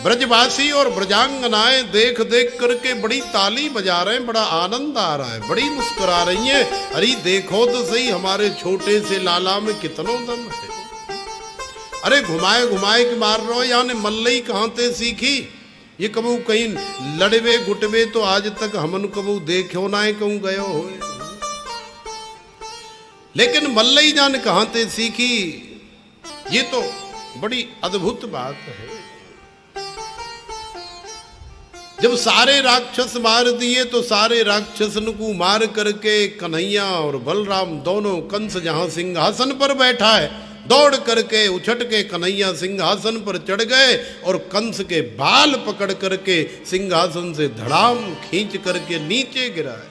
ब्रजवासी और ब्रजांगनाएं देख देख करके बड़ी ताली बजा रहे हैं, बड़ा आनंद आ रहा है, बड़ी मुस्कुरा रही हैं। अरे देखो तो सही हमारे छोटे से लाला में कितना दम है। अरे घुमाए घुमाए के मार रहे हो, यानी मल्लई कहाँ ते सीखी? ये कबू कहीं लड़वे गुटवे तो आज तक हमन कबू देखो ना है, कहूँ गयो हो। लेकिन मल्लई जान कहाँ ते सीखी, ये तो बड़ी अद्भुत बात है। जब सारे राक्षस मार दिए तो सारे राक्षसन को मार करके कन्हैया और बलराम दोनों, कंस जहां सिंहासन पर बैठा है, दौड़ करके उछट के कन्हैया सिंहासन पर चढ़ गए और कंस के बाल पकड़ करके सिंहासन से धड़ाम खींच करके नीचे गिराया।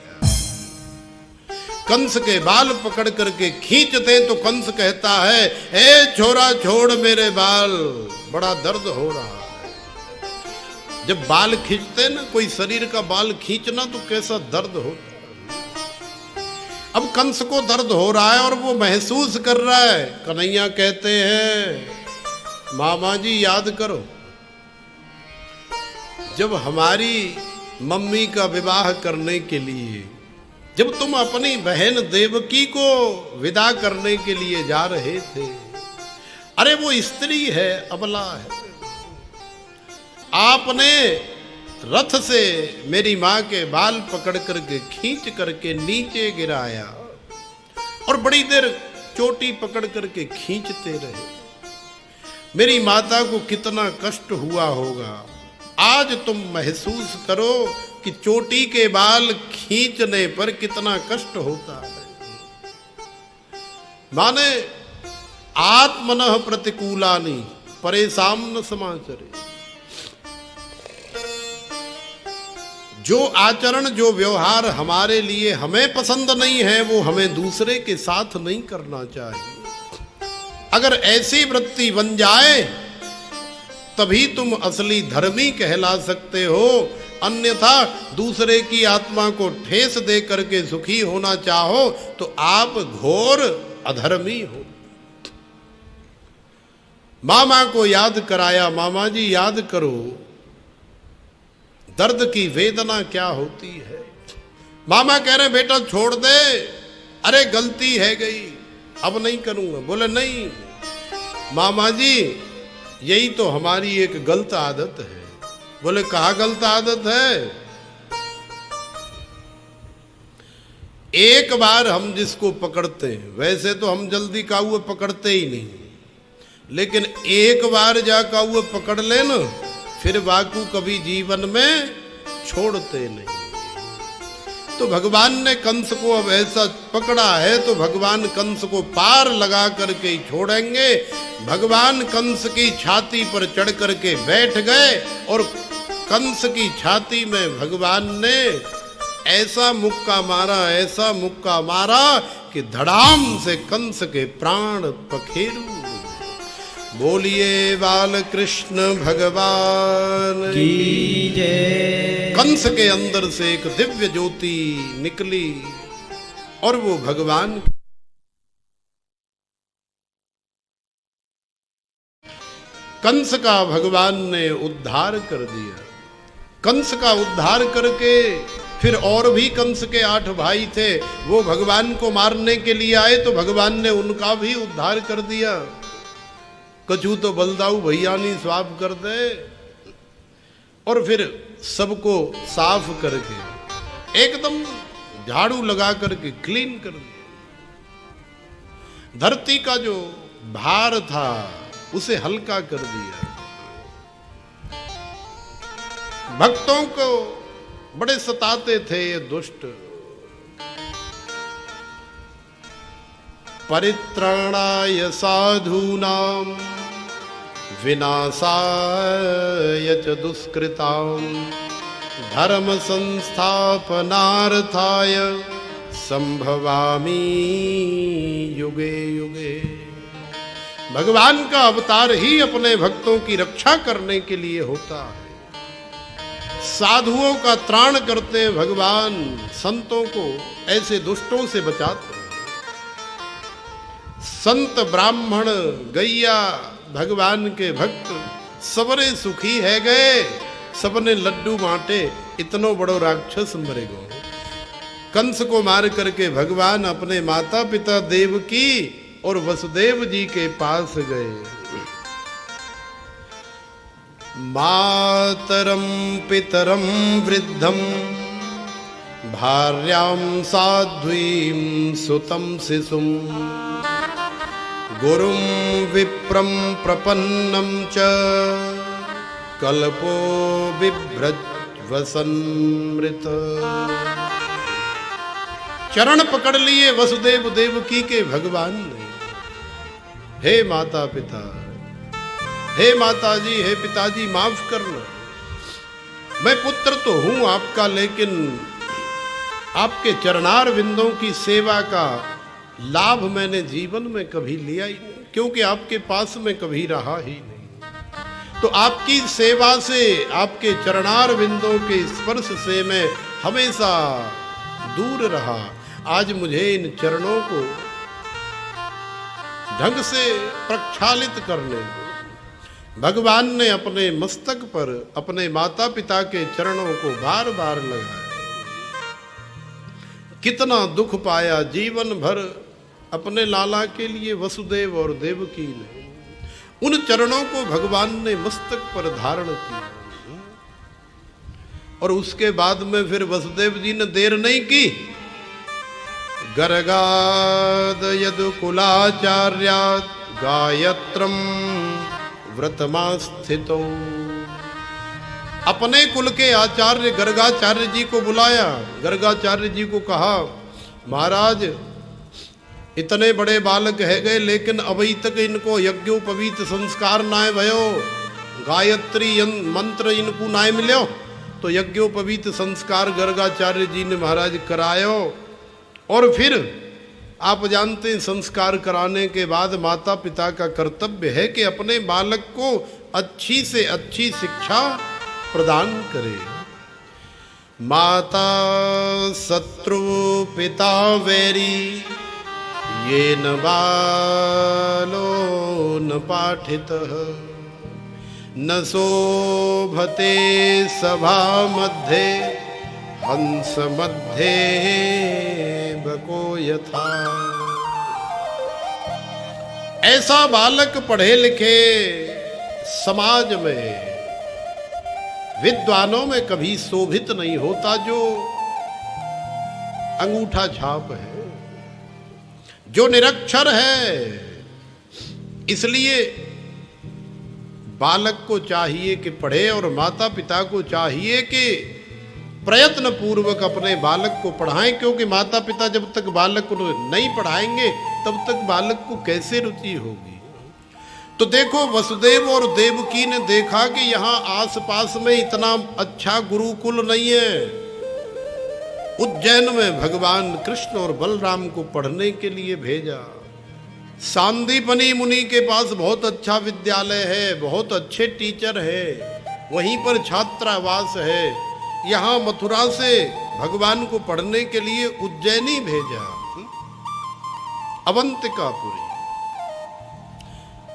कंस के बाल पकड़ करके खींचते तो कंस कहता है, ए छोरा छोड़ मेरे बाल, बड़ा दर्द हो रहा है। जब बाल खींचते ना, कोई शरीर का बाल खींचना तो कैसा दर्द होता है। अब कंस को दर्द हो रहा है और वो महसूस कर रहा है। कन्हैया कहते हैं, मामा जी याद करो, जब हमारी मम्मी का विवाह करने के लिए, जब तुम अपनी बहन देवकी को विदा करने के लिए जा रहे थे, अरे वो स्त्री है, अबला है, आपने रथ से मेरी माँ के बाल पकड़ करके खींच करके नीचे गिराया और बड़ी देर चोटी पकड़ करके खींचते रहे। मेरी माता को कितना कष्ट हुआ होगा। आज तुम महसूस करो कि चोटी के बाल खींचने पर कितना कष्ट होता है। माने आत्मनः प्रतिकूलानि परेशान न समाचरे। जो आचरण, जो व्यवहार हमारे लिए हमें पसंद नहीं है, वो हमें दूसरे के साथ नहीं करना चाहिए। अगर ऐसी वृत्ति बन जाए तभी तुम असली धर्मी कहला सकते हो, अन्यथा दूसरे की आत्मा को ठेस दे करके सुखी होना चाहो तो आप घोर अधर्मी हो। मामा को याद कराया, मामा जी याद करो दर्द की वेदना क्या होती है। मामा कह रहे बेटा छोड़ दे, अरे गलती है गई, अब नहीं करूंगा। बोले नहीं मामा जी, यही तो हमारी एक गलत आदत है। बोले कहाँ गलत आदत है? एक बार हम जिसको पकड़ते हैं, वैसे तो हम जल्दी काउए पकड़ते ही नहीं, लेकिन एक बार जा काउए पकड़ लेना, फिर बाकू कभी जीवन में छोड़ते नहीं। तो भगवान ने कंस को अब ऐसा पकड़ा है तो भगवान कंस को पार लगा करके ही छोड़ेंगे। भगवान कंस की छाती पर चढ़ करके बैठ गए और कंस की छाती में भगवान ने ऐसा मुक्का मारा, ऐसा मुक्का मारा कि धड़ाम से कंस के प्राण पखेरु। बोलिए बाल कृष्ण भगवान की जय। कंस के अंदर से एक दिव्य ज्योति निकली और वो भगवान, कंस का भगवान ने उद्धार कर दिया। कंस का उद्धार करके फिर और भी कंस के 8 भाई थे, वो भगवान को मारने के लिए आए तो भगवान ने उनका भी उद्धार कर दिया। कछु तो बलदाऊ भैया नहीं स्वाप कर दे, और फिर सबको साफ करके एकदम झाड़ू लगा करके क्लीन कर दिया। धरती का जो भार था उसे हल्का कर दिया। भक्तों को बड़े सताते थे ये दुष्ट। परित्राणाय साधूनां विनाशाय च दुष्कृतां धर्म संस्थापनार्थाय संभवामि युगे युगे। भगवान का अवतार ही अपने भक्तों की रक्षा करने के लिए होता है। साधुओं का त्राण करते हैं भगवान, संतों को ऐसे दुष्टों से बचाते हैं। संत ब्राह्मण गैया भगवान के भक्त सबरे सुखी है गए, सबने लड्डू बांटे, इतनो बड़ो राक्षस मरेगो। कंस को मार करके भगवान अपने माता पिता देवकी और वसुदेव जी के पास गए। मातरम पितरम वृद्धम भार्यां साध्वीं सुतं शिशुं गुरुं विप्रं प्रपन्नं च कल्पो बिभ्रज्वसन्मृत। चरण पकड़ लिए वसुदेव देवकी के भगवान ने। हे माता पिता, हे माता जी, हे पिताजी, माफ करना, मैं पुत्र तो हूं आपका, लेकिन आपके चरणार विंदों की सेवा का लाभ मैंने जीवन में कभी लिया ही नहीं, क्योंकि आपके पास में कभी रहा ही नहीं। तो आपकी सेवा से, आपके चरणार विंदों के स्पर्श से मैं हमेशा दूर रहा। आज मुझे इन चरणों को ढंग से प्रक्षालित करने दो। भगवान ने अपने मस्तक पर अपने माता पिता के चरणों को बार बार लगाया। कितना दुख पाया जीवन भर अपने लाला के लिए वसुदेव और देवकी ने। उन चरणों को भगवान ने मस्तक पर धारण किया। और उसके बाद में फिर वसुदेव जी ने देर नहीं की। गर्गाद यदुकुलाचार्यात् गायत्रम व्रतमास्थितो। अपने कुल के आचार्य गर्गाचार्य जी को बुलाया। गर्गाचार्य जी को कहा, महाराज इतने बड़े बालक है गए, लेकिन अभी तक इनको यज्ञोपवीत संस्कार नाय भयो, गायत्री मंत्र इनको नाय मिलो। तो यज्ञोपवीत संस्कार गर्गाचार्य जी ने महाराज करायो। और फिर आप जानते हैं, संस्कार कराने के बाद माता पिता का कर्तव्य है कि अपने बालक को अच्छी से अच्छी शिक्षा प्रदान करे। माता शत्रु पिता वैरी ये न बालो न पाठितः न शोभते सभा मध्ये हंस मध्ये बको यथा। ऐसा बालक पढ़े लिखे समाज में, विद्वानों में कभी शोभित नहीं होता, जो अंगूठा छाप है, जो निरक्षर है। इसलिए बालक को चाहिए कि पढ़े, और माता पिता को चाहिए कि प्रयत्न पूर्वक अपने बालक को पढ़ाएं, क्योंकि माता पिता जब तक बालक को नहीं पढ़ाएंगे तब तक बालक को कैसे रुचि होगी। तो देखो, वसुदेव और देवकी ने देखा कि यहाँ आसपास में इतना अच्छा गुरुकुल नहीं है। उज्जैन में भगवान कृष्ण और बलराम को पढ़ने के लिए भेजा। सांदीपनी मुनि के पास बहुत अच्छा विद्यालय है, बहुत अच्छे टीचर है, वहीं पर छात्रावास है। यहाँ मथुरा से भगवान को पढ़ने के लिए उज्जैनी भेजा, अवंतिकापुरी।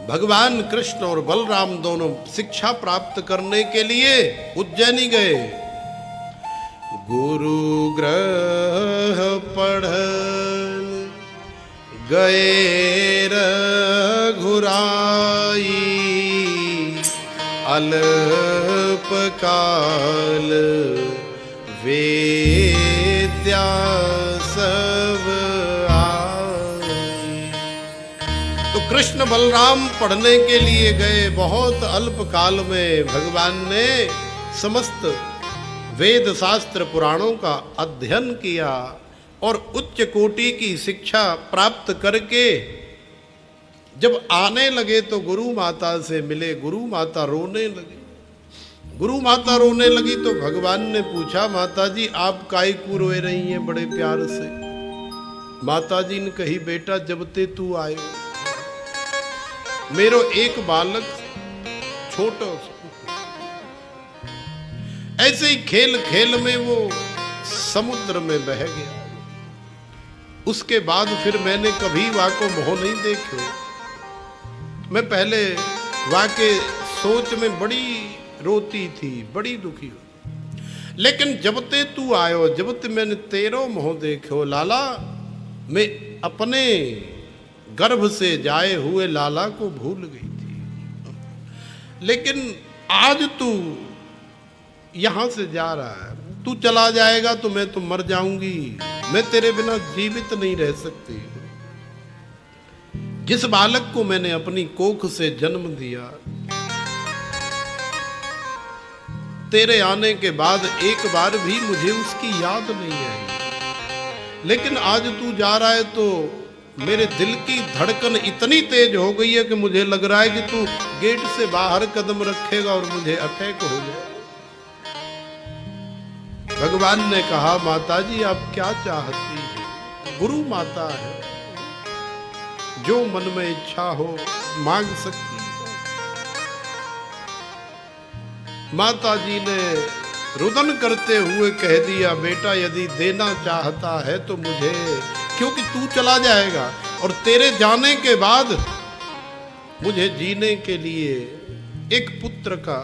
भगवान कृष्ण और बलराम दोनों शिक्षा प्राप्त करने के लिए उज्जैनी गए। गुरु ग्रह पढ़ गए रघुराई, अल्पकाल वेद्या सब आई। तो कृष्ण बलराम पढ़ने के लिए गए। बहुत अल्प काल में भगवान ने समस्त वेद शास्त्र पुराणों का अध्ययन किया और उच्च कोटि की शिक्षा प्राप्त करके जब आने लगे तो गुरु माता से मिले। गुरु माता रोने लगी। गुरु माता रोने लगी तो भगवान ने पूछा, माता जी आप काहे को रोए रही हैं बड़े प्यार से? माता जी ने कही, बेटा जब ते तू आयो मेरो एक बालक छोटो, ऐसे ही खेल खेल में वो समुद्र में बह गया। उसके बाद फिर मैंने कभी वाको मोह नहीं देखो। मैं पहले वाके सोच में बड़ी रोती थी, बड़ी दुखी हो। लेकिन जब ते तू आयो, जब ते मैंने तेरो मोह देखो लाला, मैं अपने गर्भ से जाए हुए लाला को भूल गई थी। लेकिन आज तू यहां से जा रहा है, तू चला जाएगा तो मैं तो मर जाऊंगी, मैं तेरे बिना जीवित नहीं रह सकती। जिस बालक को मैंने अपनी कोख से जन्म दिया, तेरे आने के बाद एक बार भी मुझे उसकी याद नहीं आई। लेकिन आज तू जा रहा है तो मेरे दिल की धड़कन इतनी तेज हो गई है कि मुझे लग रहा है कि तू गेट से बाहर कदम रखेगा और मुझे अटैक हो जाए। भगवान ने कहा, माता जी आप क्या चाहती हैं? गुरु माता है, जो मन में इच्छा हो मांग सकती है। माता जी ने रुदन करते हुए कह दिया, बेटा यदि देना चाहता है तो मुझे, क्योंकि तू चला जाएगा और तेरे जाने के बाद मुझे जीने के लिए एक पुत्र का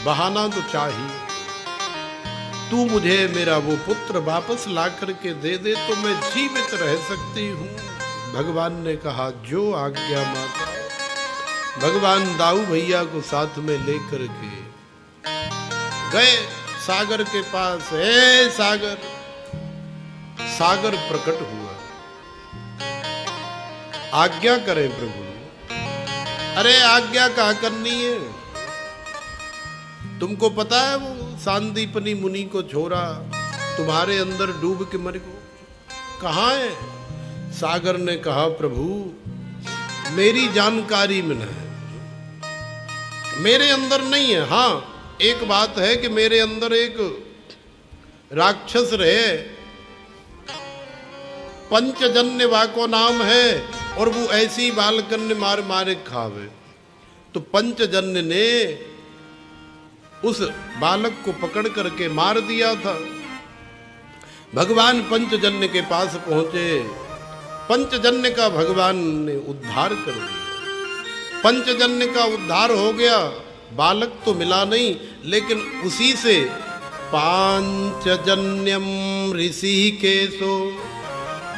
बहाना तो चाहिए। तू मुझे मेरा वो पुत्र वापस ला करके दे दे तो मैं जीवित रह सकती हूँ। भगवान ने कहा, जो आज्ञा माता। भगवान दाऊ भैया को साथ में लेकर के गए सागर के पास। हे सागर, सागर प्रकट हुआ, आज्ञा करें प्रभु। अरे आज्ञा कहाँ करनी है? तुमको पता है वो सांदीपनी मुनि को छोड़ा तुम्हारे अंदर डूब के मर गया, कहाँ है? सागर ने कहा, प्रभु मेरी जानकारी में नहीं, मेरे अंदर नहीं है। हाँ एक बात है कि मेरे अंदर एक राक्षस रहे, पंचजन्य वाको नाम है, और वो ऐसी बालकन्य मार मारे खावे। तो पंचजन्य ने उस बालक को पकड़ करके मार दिया था। भगवान पंचजन्य के पास पहुंचे, पंचजन्य का भगवान ने उद्धार कर दिया। पंचजन्य का उद्धार हो गया, बालक तो मिला नहीं, लेकिन उसी से पांचजन्यम ऋषिकेशो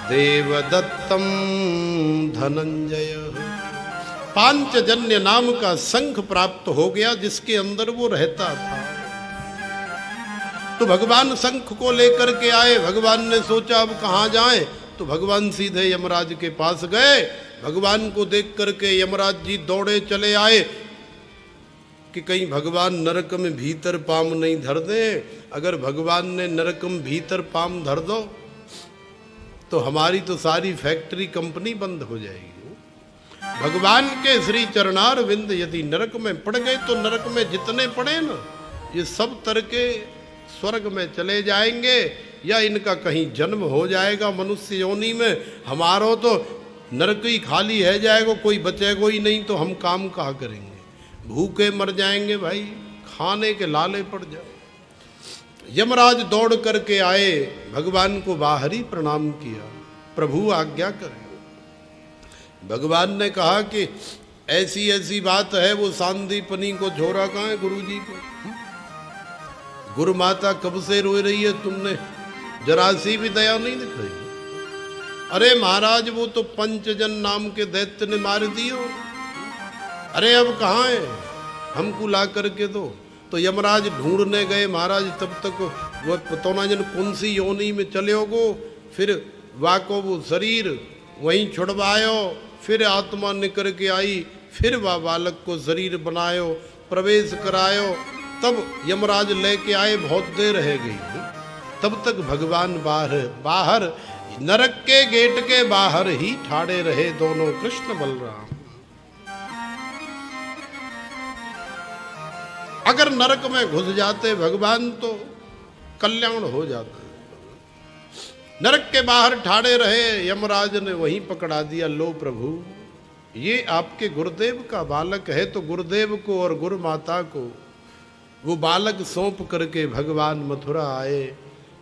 देवदत्तम धनंजय, पांचजन्य नाम का शंख प्राप्त हो गया जिसके अंदर वो रहता था। तो भगवान शंख को लेकर के आए। भगवान ने सोचा अब कहाँ जाएं, तो भगवान सीधे यमराज के पास गए। भगवान को देख करके यमराज जी दौड़े चले आए कि कहीं भगवान नरक में भीतर पाम नहीं धर दे। अगर भगवान ने नरक में भीतर पाम धर दो तो हमारी तो सारी फैक्ट्री कंपनी बंद हो जाएगी। भगवान के श्री चरणार विंद यदि नरक में पड़ गए तो नरक में जितने पड़े ना, ये सब तर के स्वर्ग में चले जाएंगे या इनका कहीं जन्म हो जाएगा मनुष्य योनि में। हमारा तो नरक ही खाली है जाएगा, कोई बचेगा ही नहीं, तो हम काम कहाँ करेंगे? भूखे मर जाएंगे भाई, खाने के लाले पड़ जाए। यमराज दौड़ करके आए, भगवान को बाहरी प्रणाम किया, प्रभु आज्ञा करें। भगवान ने कहा कि ऐसी ऐसी बात है, वो सांदीपनी को छोड़ा कहाँ है गुरु जी को? गुरु माता कब से रो रही है, तुमने जरा सी भी दया नहीं दिखाई? अरे महाराज वो तो पंचजन नाम के दैत्य ने मार दियो। अरे अब कहाँ है, हमको ला करके दो। तो यमराज ढूंढने गए महाराज, तब तक वो पतौना जन कौन सी योनि में चले होगो। फिर वाको वो शरीर वहीं छुड़वायो, फिर आत्मा निकल के आई, फिर वह बालक को शरीर बनायो, प्रवेश करायो, तब यमराज लेके आए। बहुत देर रह गई, तब तक भगवान बाहर नरक के गेट के बाहर ही ठाड़े रहे दोनों कृष्ण बलराम। अगर नरक में घुस जाते भगवान तो कल्याण हो जाता। नरक के बाहर ठाड़े रहे, यमराज ने वहीं पकड़ा दिया। लो प्रभु, ये आपके गुरुदेव का बालक है। तो गुरुदेव को और गुरु माता को वो बालक सौंप करके भगवान मथुरा आए।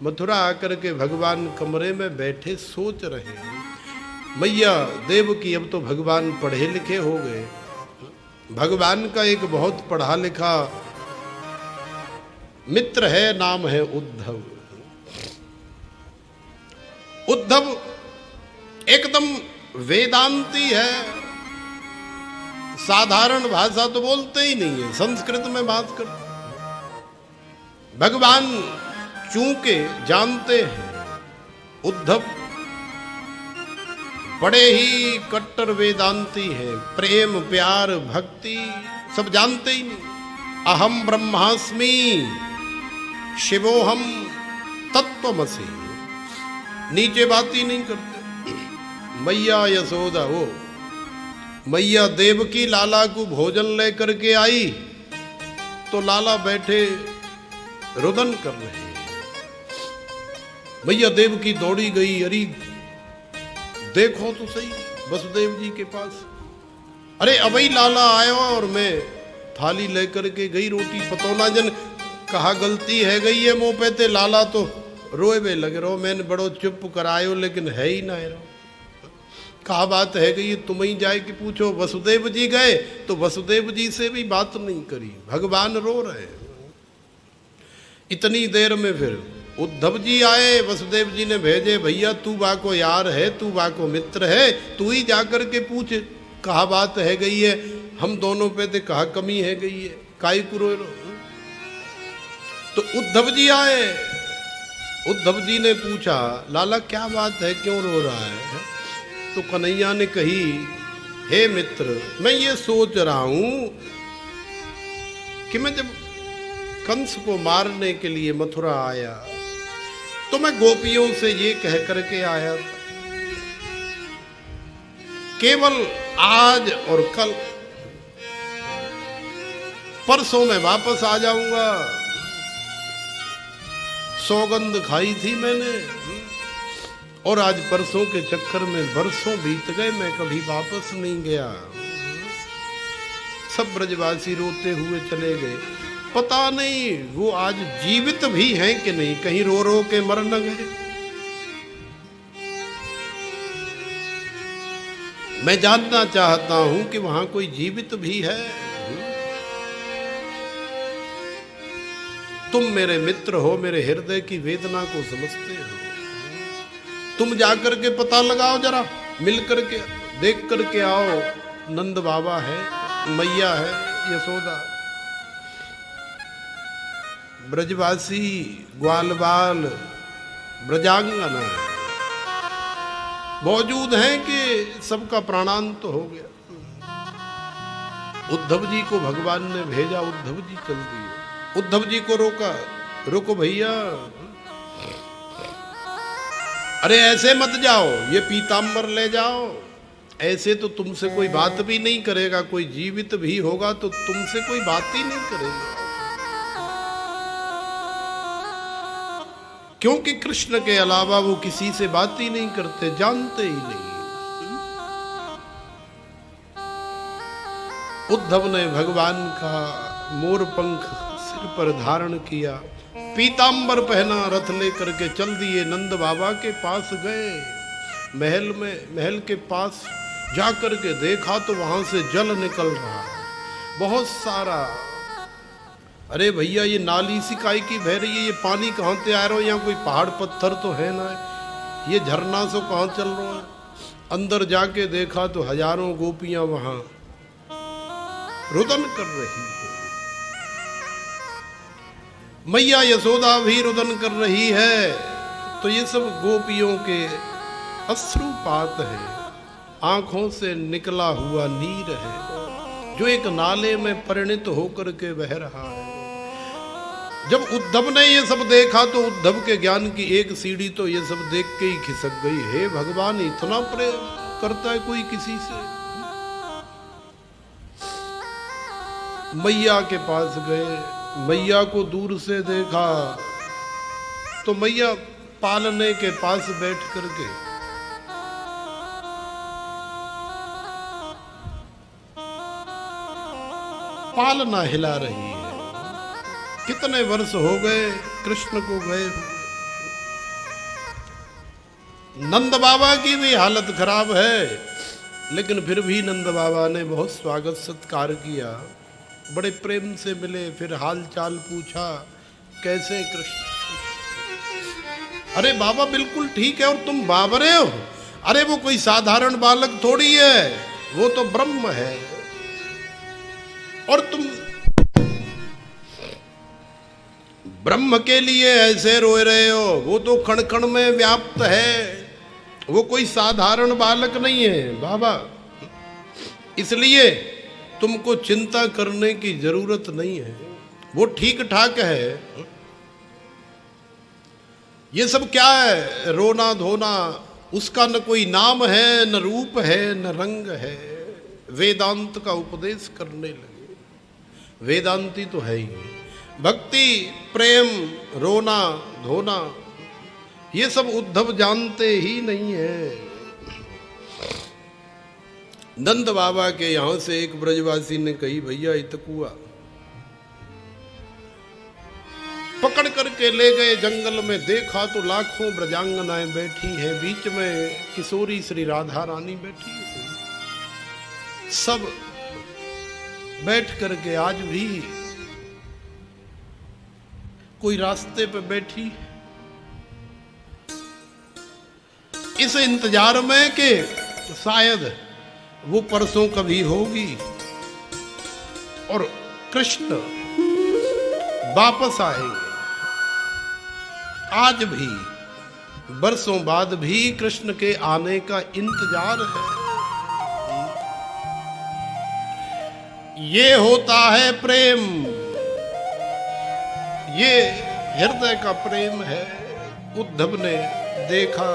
मथुरा आकर के भगवान कमरे में बैठे सोच रहे हैं, मैया देव की अब तो भगवान पढ़े लिखे हो गए, भगवान का एक बहुत पढ़ा लिखा मित्र है, नाम है उद्धव। उद्धव एकदम वेदांती है, साधारण भाषा तो बोलते ही नहीं है, संस्कृत में बात करते। भगवान चूंकि जानते हैं उद्धव बड़े ही कट्टर वेदांती है, प्रेम प्यार भक्ति सब जानते ही नहीं। अहम ब्रह्मास्मि शिवोहम तत्वमसि, नीचे बात ही नहीं करते। मैया यशोदा, हो मैया देवकी लाला को भोजन लेकर के आई तो लाला बैठे रुदन कर रहे हैं। मैया देवकी दौड़ी गई, अरे देखो तो सही वसुदेव जी के पास। अरे अबई लाला आया और मैं थाली लेकर के गई, रोटी पतोना जन कहा गलती है गई है मुंह पे ते। लाला तो रोए बे लगे, रो मैंने बड़ो चुप करायो लेकिन है ही ना रो। कहा बात है गई, तुम ही जाए कि पूछो। वसुदेव जी गए तो वसुदेव जी से भी बात नहीं करी, भगवान रो रहे। इतनी देर में फिर उद्धव जी आए, वसुदेव जी ने भेजे, भैया तू बा को यार है, तू बा को मित्र है, तू ही जाकर के पूछ कहा बात है गई है। हम दोनों पे ते कहा कमी है गई है, काई को रो रो। तो उद्धव जी आए, उद्धव जी ने पूछा लाला क्या बात है, क्यों रो रहा है। तो कन्हैया ने कही, हे मित्र मैं ये सोच रहा हूं कि मैं जब कंस को मारने के लिए मथुरा आया तो मैं गोपियों से ये कह करके आया था केवल आज और कल, परसों में वापस आ जाऊंगा। सौगंध खाई थी मैंने और आज परसों के चक्कर में बरसों बीत गए, मैं कभी वापस नहीं गया। सब ब्रजवासी रोते हुए चले गए। पता नहीं वो आज जीवित भी हैं कि नहीं, कहीं रो रो के मर न गए। मैं जानना चाहता हूं कि वहां कोई जीवित भी है। तुम मेरे मित्र हो, मेरे हृदय की वेदना को समझते हो, तुम जाकर के पता लगाओ, जरा मिल करके देख करके आओ। नंद बाबा है, मैया है यशोदा, ब्रजवासी ग्वालबाल ब्रजांगना मौजूद हैं कि सबका प्राणांत हो गया। उद्धव जी को भगवान ने भेजा, उद्धव जी चल दिए। उद्धव जी को रोका, रुको भैया, अरे ऐसे मत जाओ, ये पीतांबर ले जाओ। ऐसे तो तुमसे कोई बात भी नहीं करेगा, कोई जीवित भी होगा तो तुमसे कोई बात ही नहीं करेगा, क्योंकि कृष्ण के अलावा वो किसी से बात ही नहीं करते, जानते ही नहीं। उद्धव ने भगवान का मोर पंख सिर पर धारण किया, पीतांबर पहना, रथ लेकर के चल दिए। नंद बाबा के पास गए, महल में, महल के पास जाकर के देखा तो वहां से जल निकल रहा है बहुत सारा। अरे भैया ये नाली सी काई की बह रही है, ये पानी कहाँ से आ रहा है, यहाँ कोई पहाड़ पत्थर तो है ना, ये झरना सो कहाँ चल रहा है। अंदर जाके देखा तो हजारों गोपियां वहां रुदन कर रही है, मैया यशोदा भी रुदन कर रही है। तो ये सब गोपियों के अश्रुपात है, आंखों से निकला हुआ नीर है जो एक नाले में परिणित होकर के बह रहा है। जब उद्धव ने ये सब देखा तो उद्धव के ज्ञान की एक सीढ़ी तो ये सब देख के ही खिसक गई। हे भगवान, इतना प्रेम करता है कोई किसी से। मैया के पास गए, मैया को दूर से देखा तो मैया पालने के पास बैठ करके पालना हिला रही है। कितने वर्ष हो गए कृष्ण को गए। नंद बाबा की भी हालत खराब है, लेकिन फिर भी नंद बाबा ने बहुत स्वागत सत्कार किया, बड़े प्रेम से मिले, फिर हाल चाल पूछा, कैसे कृष्ण? अरे बाबा बिल्कुल ठीक है, और तुम बाबरे हो? अरे वो कोई साधारण बालक थोड़ी है, वो तो ब्रह्म है, और तुम ब्रह्म के लिए ऐसे रोए रहे हो, वो तो कण कण में व्याप्त है, वो कोई साधारण बालक नहीं है बाबा, इसलिए तुमको चिंता करने की जरूरत नहीं है, वो ठीक ठाक है। ये सब क्या है, रोना धोना, उसका न कोई नाम है, न रूप है, न रंग है। वेदांत का उपदेश करने लगे, वेदांती तो है ही। भक्ति, प्रेम, रोना धोना, ये सब उद्धव जानते ही नहीं है। नंद बाबा के यहां से एक ब्रजवासी ने कही, भैया इतकुआ, पकड़ करके ले गए जंगल में, देखा तो लाखों ब्रजांगनाएं बैठी हैं, बीच में किशोरी श्री राधा रानी बैठी है। सब बैठ करके आज भी कोई रास्ते पे बैठी, इस इंतजार में कि शायद वो परसों कभी होगी और कृष्ण वापस आएंगे। आज भी बरसों बाद भी कृष्ण के आने का इंतजार है। ये होता है प्रेम, ये हृदय का प्रेम है। उद्धव ने देखा,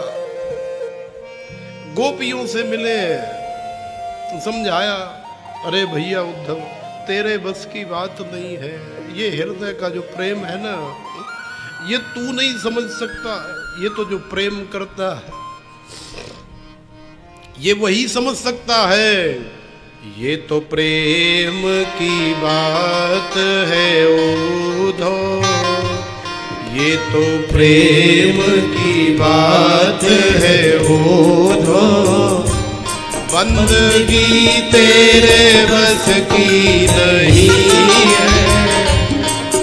गोपियों से मिले, समझाया, अरे भैया उद्धव, तेरे बस की बात नहीं है, ये हृदय का जो प्रेम है ना, ये तू नहीं समझ सकता, ये तो जो प्रेम करता है ये वही समझ सकता है। ये तो प्रेम की बात है उद्धव, ये तो प्रेम की बात है उद्धव, बंदगी तेरे बस की नहीं है।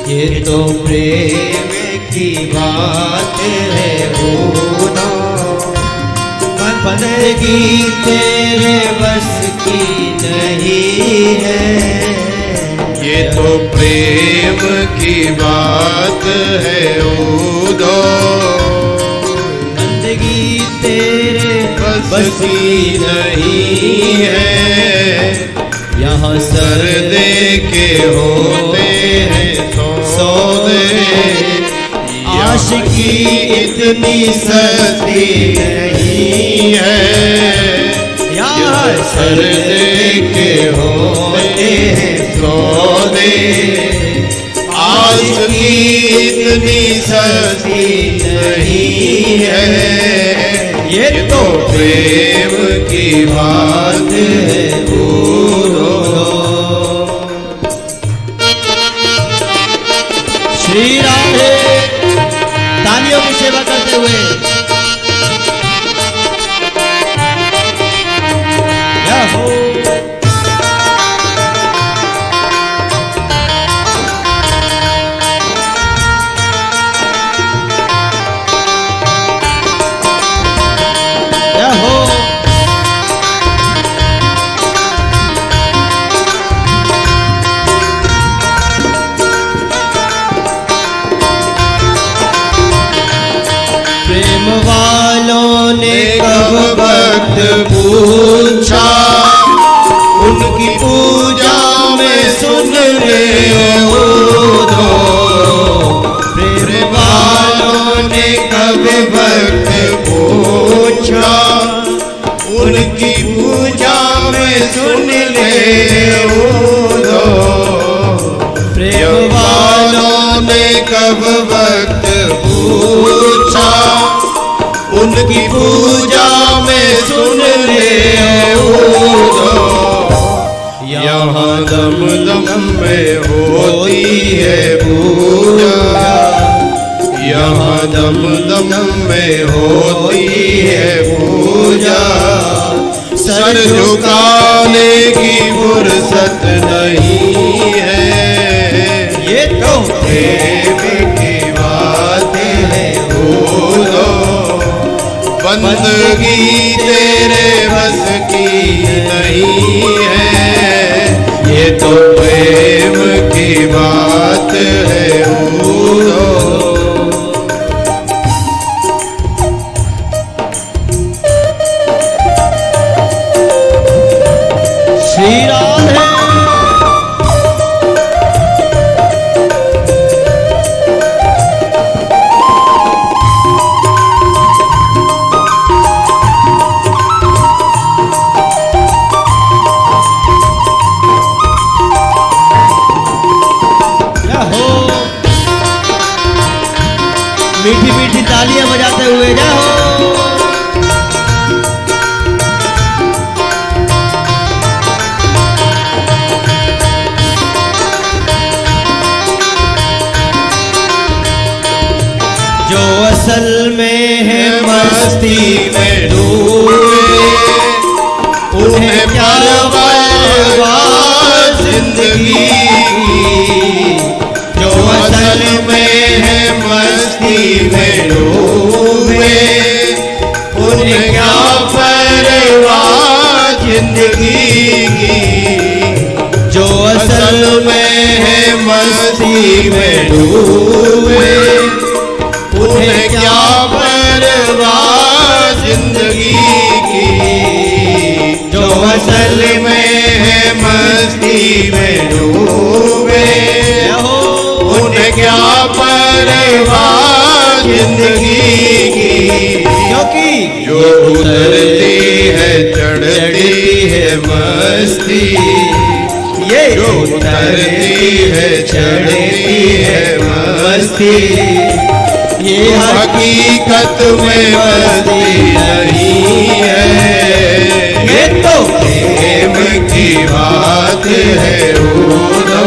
ये तो प्रेम की बात है उद्धव, बंदगी तेरे बस की नहीं है। ये तो प्रेम की बात है उद्धव, बंदगी तेरे बस की नहीं है। यहाँ सर दे के होते हैं सौदे, आशिकी इतनी सस्ती नहीं है। यहाँ सर दे के होते हैं सौदे, आशिकी इतनी सस्ती नहीं है। ये तो प्रेम की बात है श्री राधे। तालियों की सेवा करते हुए हो। प्रेम वालों ने कब वक्त पूछा, उनकी पूजा में सुन ले उद्धव। प्रेम वालों ने कब वक्त पूछा, उनकी पूजा में सुन ले उद्धव। प्रेम वालों ने कब वक्त पूछा, उनकी पूजा में सुन ले उद्धव। यहाँ दम दम में होती है पूजा, यहाँ दम दम में होती है पूजा। सर झुकाने की फुर्सत नहीं है। ये तो प्रेम की बात है भूलो, बंदगी तेरे बस की नहीं है। ये तो प्रेम की बात है भूलो। श्री राधे। मीठी मीठी तालियां बजाते हुए जाओ। जो असल में है मस्ती में डूबे, उन्हें क्या परवाह जिंदगी की। जो असल में है मस्ती में डूबे, उन्हें क्या परवाह जिंदगी की। जो असल में है मस्ती में डूबे, उन्हें क्या परवाह जिंदगी की। जो असल में है मस्ती में डूबे, उन्हें क्या परवाह जिंदगी की। क्योंकि जो उतरती है चढ़ती है मस्ती, ये जो उतरती है चढ़ती है मस्ती, ये हकीकत में मस्ती नहीं है। ये तो प्रेम की बात है उदो,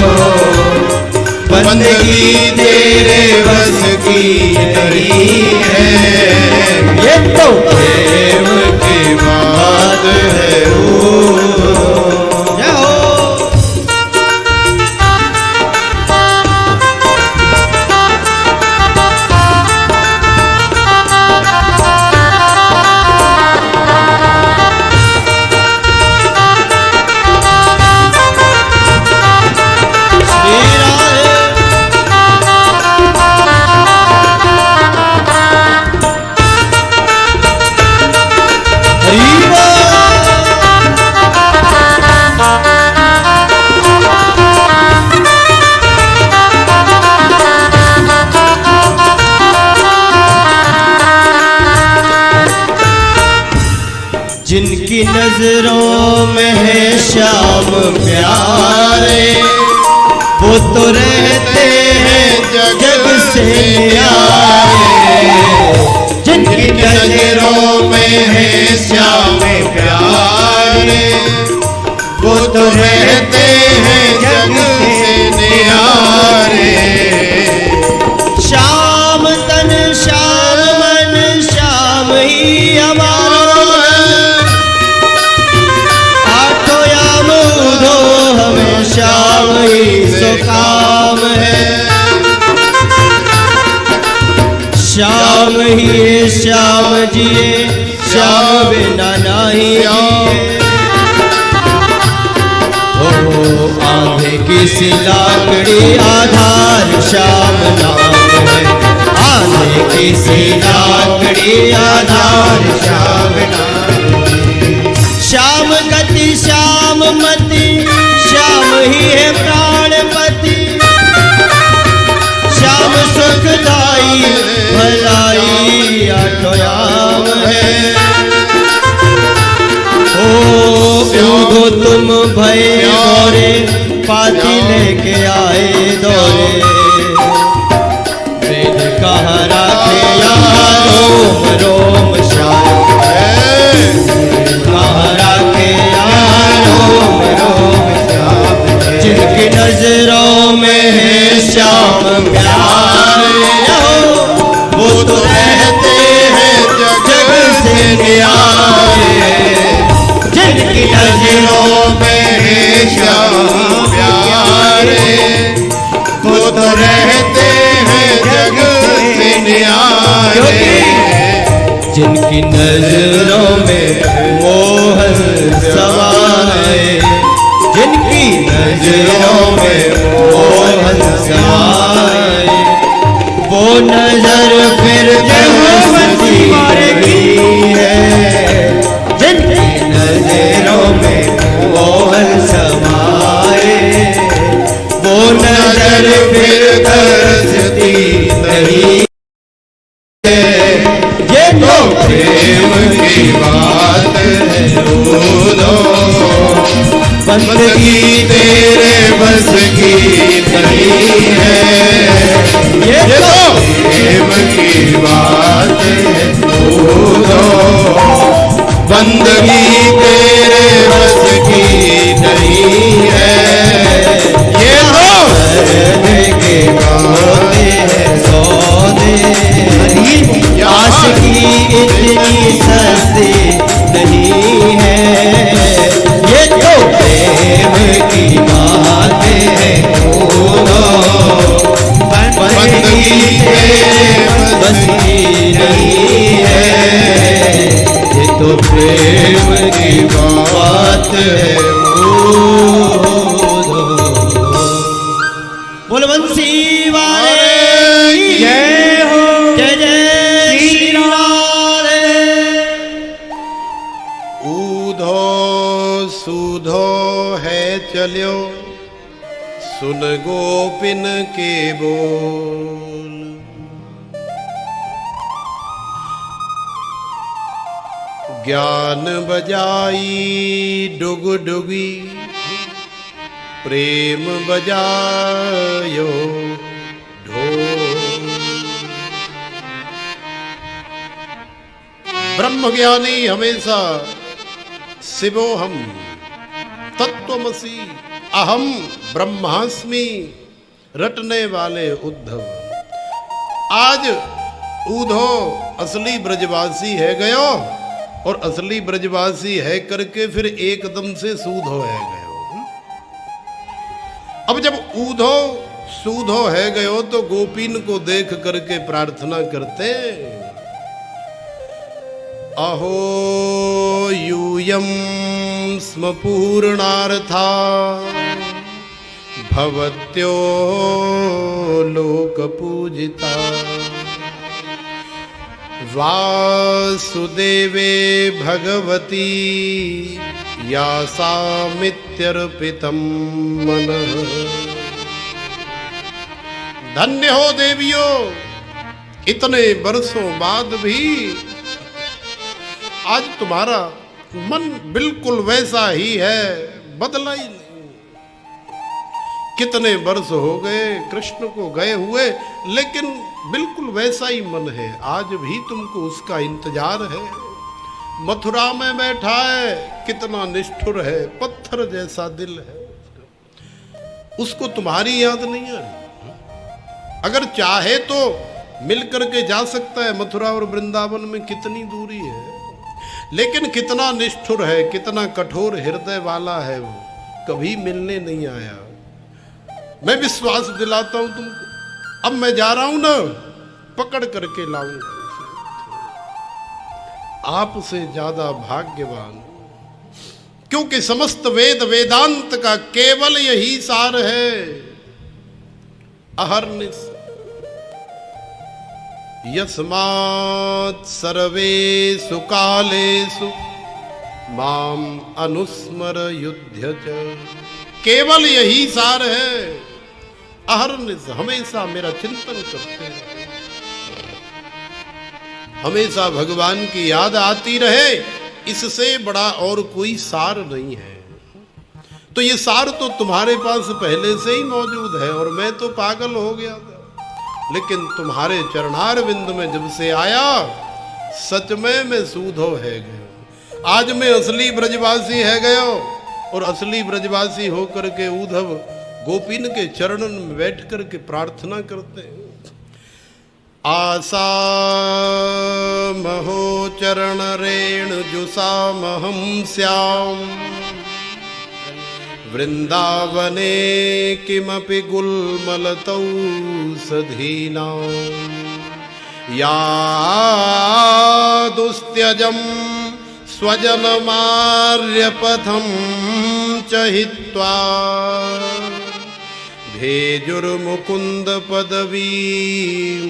बंदगी तेरे बस की नहीं है। ये तो प्रेम की बात है उदो। जिनकी नजरों में है श्याम प्यारे, वो तो रहते हैं जग से न्यारे। जिनकी नजरों में है श्याम प्यारे, वो तो रहते हैं जग से न्यारे। श्याम तन श्याम मन श्याम ही हमारा, श्याम ही सो काम है। श्याम ही श्याम जिए, श्याम बिना नहीं जिए। ओ आंधे की सी लाकड़ी आधार श्याम नाम है। आंधे की सी लाकड़ी आधार श्याम नाम है। श्याम गति श्याम मति, श्याम ही है प्राणपति। श्याम सुखदाई भलाई आटोयाम है। ओ दो तुम भय मोरे, पाती लेके आए दौरे। वेद कहाँ राखे यहाँ रोम रोम श्याम है। कहाँ राखे यहाँ रोम रोम श्याम है। जिनकी नजरों में है श्याम प्यारे, वो तो रहते हैं जग से न्यारे। जिनकी जिनकी नजरों में मोहन समाए, जिनकी नजरों में मोहन समाए, वो नजर फिर हंसती रही है, जिनकी नजरों में मोहन समाए, वो नजर फिर हंसती रही है। ये तो प्रेम की बात है, बंदगी तेरे बस की नहीं है। ये तो प्रेम की बात है, बंदगी तेरे बस की नहीं है। ये तो करने के गाते हैं सौदे, आशिकी इतनी सस्ती नहीं है। ये तो प्रेम की बातें हैं, बंदगी बस की नहीं है। ये तो प्रेम की बात है। बोल बंसी वाले जय हो, जय जय श्री राधे। ऊधो सूधो है चल्यो, सुन गोपिन के बोल। ज्ञान बजाई डुग डुगी, प्रेम बजायो ढोल। ब्रह्म ज्ञानी हमेशा शिवोहम तत्वमसि अहम ब्रह्मास्मि रटने वाले उद्धव। आज ऊधो असली ब्रजवासी है गयो, और असली ब्रजवासी है करके फिर एकदम से सूधो है गयो। अब जब ऊधो सूधो है गयो तो गोपीन को देख करके प्रार्थना करते, अहो यूयं स्म पूर्णार्था भवत्यो लोक पूजिता, वासुदेवे भगवती यासामित्यर्पितं मनः। धन्य हो देवियों, इतने वर्षों बाद भी आज तुम्हारा मन बिल्कुल वैसा ही है, बदला ही नहीं। कितने वर्ष हो गए कृष्ण को गए हुए, लेकिन बिल्कुल वैसा ही मन है। आज भी तुमको उसका इंतजार है। मथुरा में बैठा है, कितना निष्ठुर है, पत्थर जैसा दिल है, उसको तुम्हारी याद नहीं आ रही। अगर चाहे तो मिल करके जा सकता है। मथुरा और वृंदावन में कितनी दूरी है, लेकिन कितना निष्ठुर है, कितना कठोर हृदय वाला है वो, कभी मिलने नहीं आया। मैं विश्वास दिलाता हूं तुमको, अब मैं जा रहा हूं ना, पकड़ करके लाऊंगा उसे। आपसे ज्यादा भाग्यवान, क्योंकि समस्त वेद वेदांत का केवल यही सार है, अहर्निश यस्मात् सर्वेषु कालेषु माम अनुस्मर युध्य च। केवल यही सार है, अहर्निश हमेशा मेरा चिंतन करते हैं, हमेशा भगवान की याद आती रहे, इससे बड़ा और कोई सार नहीं है। तो ये सार तो तुम्हारे पास पहले से ही मौजूद है, और मैं तो पागल हो गया था, लेकिन तुम्हारे चरणार बिंद में जब से आया, सच में मैं सूधो है गयो। आज मैं असली ब्रजवासी है गयो, और असली ब्रजवासी होकर के उद्धव गोपीन के चरणन में बैठ करके प्रार्थना करते हैं। आसा महो चरण रेण जुसामहं श्याम, वृंदावने किमपि गुल्मलतौ सधीनां। यादुस्त्यजं स्वजनमार्यपथं च हित्वा भेजुर्मुकुन्द पदवीं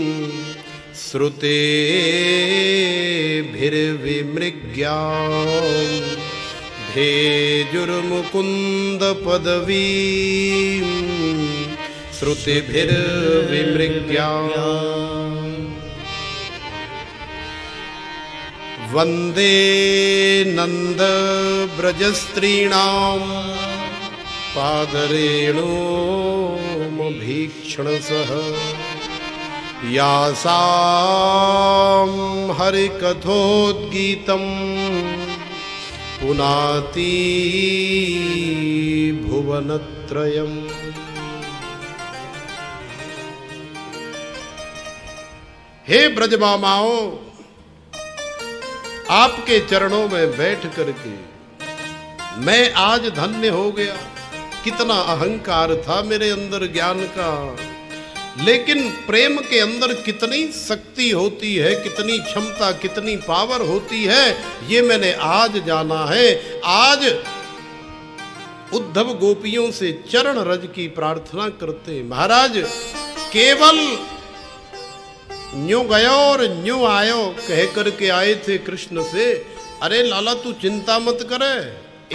श्रुतेभिर्विमृग्या भेजुर्मुकुन्द पदवीं श्रुतिभिर्विमृग्या वन्दे नन्द ब्रजस्त्रीणां पादरेणुमभीक्षणसः यासां हरिकथोद्गीतं पुनाति भुवनत्रयम्। हे ब्रजमामाओ, आपके चरणों में बैठ करके मैं आज धन्य हो गया। कितना अहंकार था मेरे अंदर ज्ञान का, लेकिन प्रेम के अंदर कितनी शक्ति होती है, कितनी क्षमता, कितनी पावर होती है, ये मैंने आज जाना है। आज उद्धव गोपियों से चरण रज की प्रार्थना करते, महाराज केवल न्यू गयो और न्यू आयो कह करके आए थे कृष्ण से। अरे लाला तू चिंता मत करे,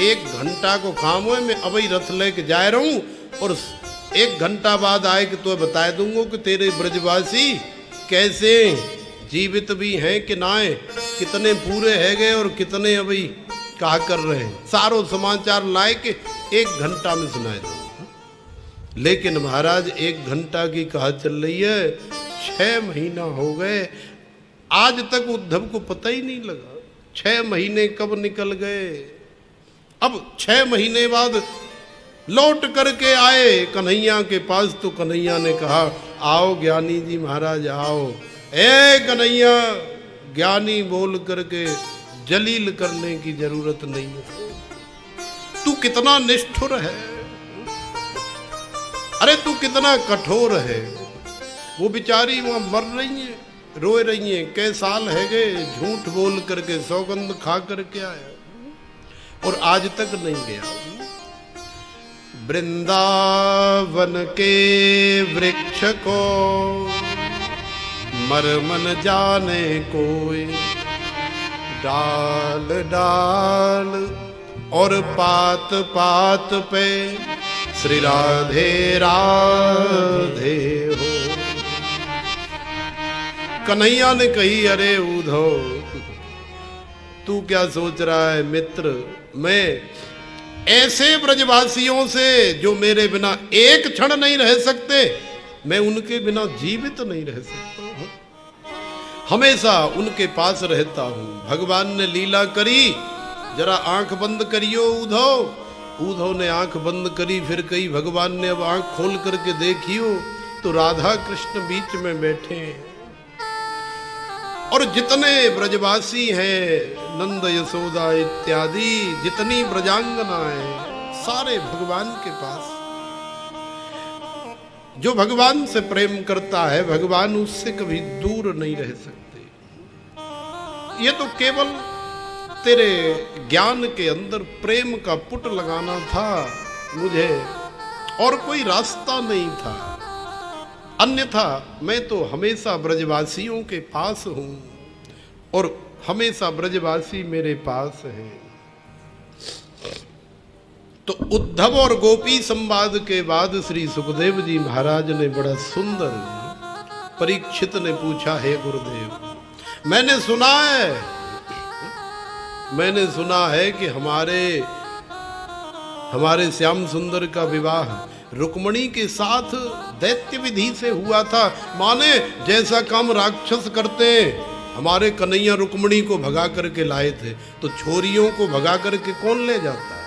1 घंटा को काम है, मैं अभी रथ लेके जा रहा हूं और 1 घंटा बाद आए कि तो बता दूंगा कि तेरे ब्रजवासी कैसे जीवित भी हैं कि ना है, कितने पूरे है गए और कितने अभी क्या कर रहे हैं, सारो समाचार लाए के 1 घंटा में सुनाए दो। लेकिन महाराज 1 घंटा की कहा चल रही है, 6 महीना हो गए, आज तक उद्धव को पता ही नहीं लगा 6 महीने कब निकल गए। अब 6 महीने बाद लौट करके आए कन्हैया के पास, तो कन्हैया ने कहा आओ ज्ञानी जी महाराज आओ। ए कन्हैया, ज्ञानी बोल करके जलील करने की जरूरत नहीं है, तू कितना निष्ठुर है, अरे तू कितना कठोर है। वो बेचारी वहां मर रही है, रोए रही है, कई साल है गए झूठ बोल करके सौगंध खा करके आया और आज तक नहीं गया। वृंदावन के वृक्ष को मरमन जाने कोई, डाल डाल और पात पात पे श्री राधे राधे हो। कन्हैया ने कही अरे उद्धव तू क्या सोच रहा है मित्र, मैं ऐसे ब्रजवासियों से जो मेरे बिना एक क्षण नहीं रह सकते, मैं उनके बिना जीवित नहीं रह सकता हूं, हमेशा उनके पास रहता हूं। भगवान ने लीला करी, जरा आंख बंद करियो उद्धव। उद्धव ने आंख बंद करी, फिर कही भगवान ने अब आंख खोल करके देखियो तो राधा कृष्ण बीच में बैठे हैं और जितने ब्रजवासी हैं, नंद यशोदा इत्यादि जितनी ब्रजांगना है, सारे भगवान के पास। जो भगवान से प्रेम करता है, भगवान उससे कभी दूर नहीं रह सकते। ये तो केवल तेरे ज्ञान के अंदर प्रेम का पुट लगाना था मुझे, और कोई रास्ता नहीं था, अन्यथा मैं तो हमेशा ब्रजवासियों के पास हूं और हमेशा ब्रजवासी मेरे पास हैं। तो उद्धव और गोपी संवाद के बाद श्री सुखदेव जी महाराज ने बड़ा सुंदर, परीक्षित ने पूछा हे गुरुदेव, मैंने सुना है कि हमारे श्याम सुंदर का विवाह रुक्मणी के साथ दैत्य विधि से हुआ था। माने जैसा काम राक्षस करते, हमारे कन्हैया रुक्मणी को भगा करके लाए थे, तो छोरियों को भगा करके कौन ले जाता है?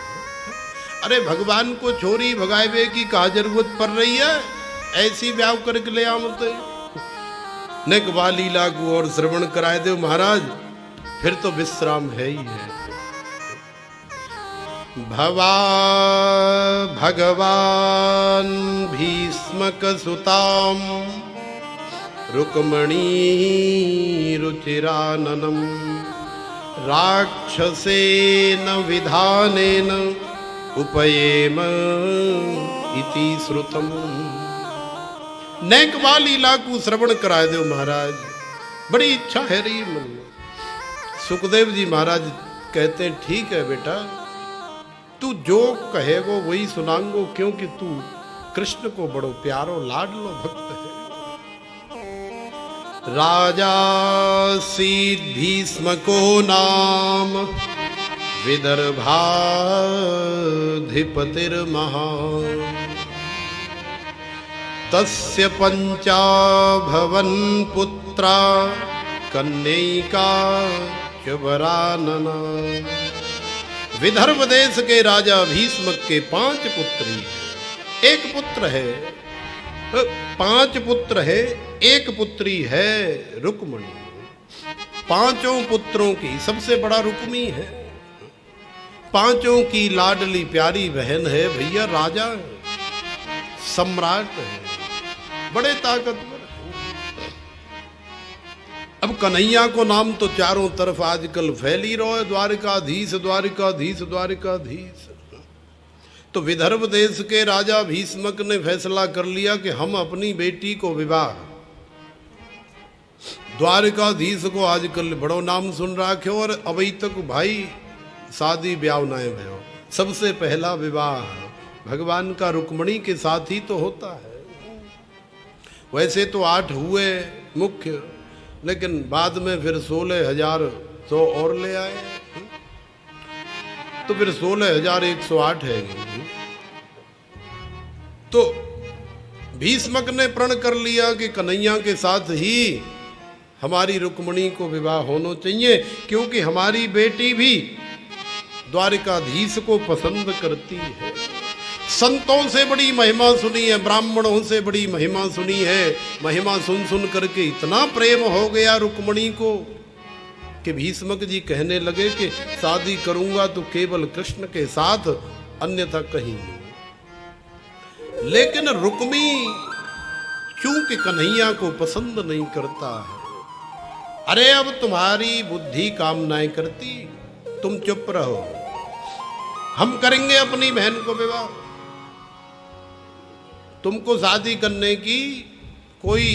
अरे भगवान को छोरी भगावे की कहा जरूरत पड़ रही है, ऐसी ब्याह करके ले आमते नेकवा लीला को और श्रवण कराए दो महाराज, फिर तो विश्राम है ही है। भगवान भीष्मक सुताम रुक्मणी रुचिराननम राक्षसेन विधानेन उपयेम इति श्रुतम। नैकवा लीला को श्रवण कराए दो महाराज, बड़ी इच्छा है रही मन में। सुखदेव जी महाराज कहते हैं ठीक है बेटा, तू जो कहेगो वही सुनांगो, क्योंकि तू कृष्ण को बड़ो प्यारो लाडलो भक्त है। राजा भीष्म को नाम विदर्भाधिपतिर्महान्, तस्य पंचा भवन पुत्रा कन्यैका च वरानना। विदर्भ देश के राजा भीष्म के 5 पुत्री, एक पुत्र है, 5 पुत्र है, एक पुत्री है रुक्मणी। 5 पुत्रों की सबसे बड़ा रुक्मी है, 5 की लाडली प्यारी बहन है भैया, राजा है, सम्राट है, बड़े ताकतवर। अब कन्हैया को नाम तो चारों तरफ आजकल फैल ही रहा है, द्वारिकाधीश द्वारिकाधीश द्वारिकाधीश। तो विदर्भ देश के राजा भीष्मक ने फैसला कर लिया कि हम अपनी बेटी को विवाह, द्वारिकाधीश को आजकल बड़ो नाम सुन रखे और अभी तक भाई शादी ब्याह नहीं भयो। सबसे पहला विवाह भगवान का रुक्मणी के साथ ही तो होता है। वैसे तो 8 हुए मुख्य, लेकिन बाद में फिर 16,100 और ले आए, तो फिर 16,108 है। तो भीष्मक ने प्रण कर लिया कि कन्हैया के साथ ही हमारी रुक्मणी को विवाह होना चाहिए, क्योंकि हमारी बेटी भी द्वारिकाधीश को पसंद करती है। संतों से बड़ी महिमा सुनी है, ब्राह्मणों से बड़ी महिमा सुनी है। महिमा सुन सुन करके इतना प्रेम हो गया रुक्मणी को कि भीष्मक जी कहने लगे कि शादी करूंगा तो केवल कृष्ण के साथ, अन्यथा कहीं नहीं। लेकिन रुक्मी चूंकि कन्हैया को पसंद नहीं करता है, अरे अब तुम्हारी बुद्धि काम नहीं करती, तुम चुप रहो, हम करेंगे अपनी बहन को विवाह। तुमको शादी करने की कोई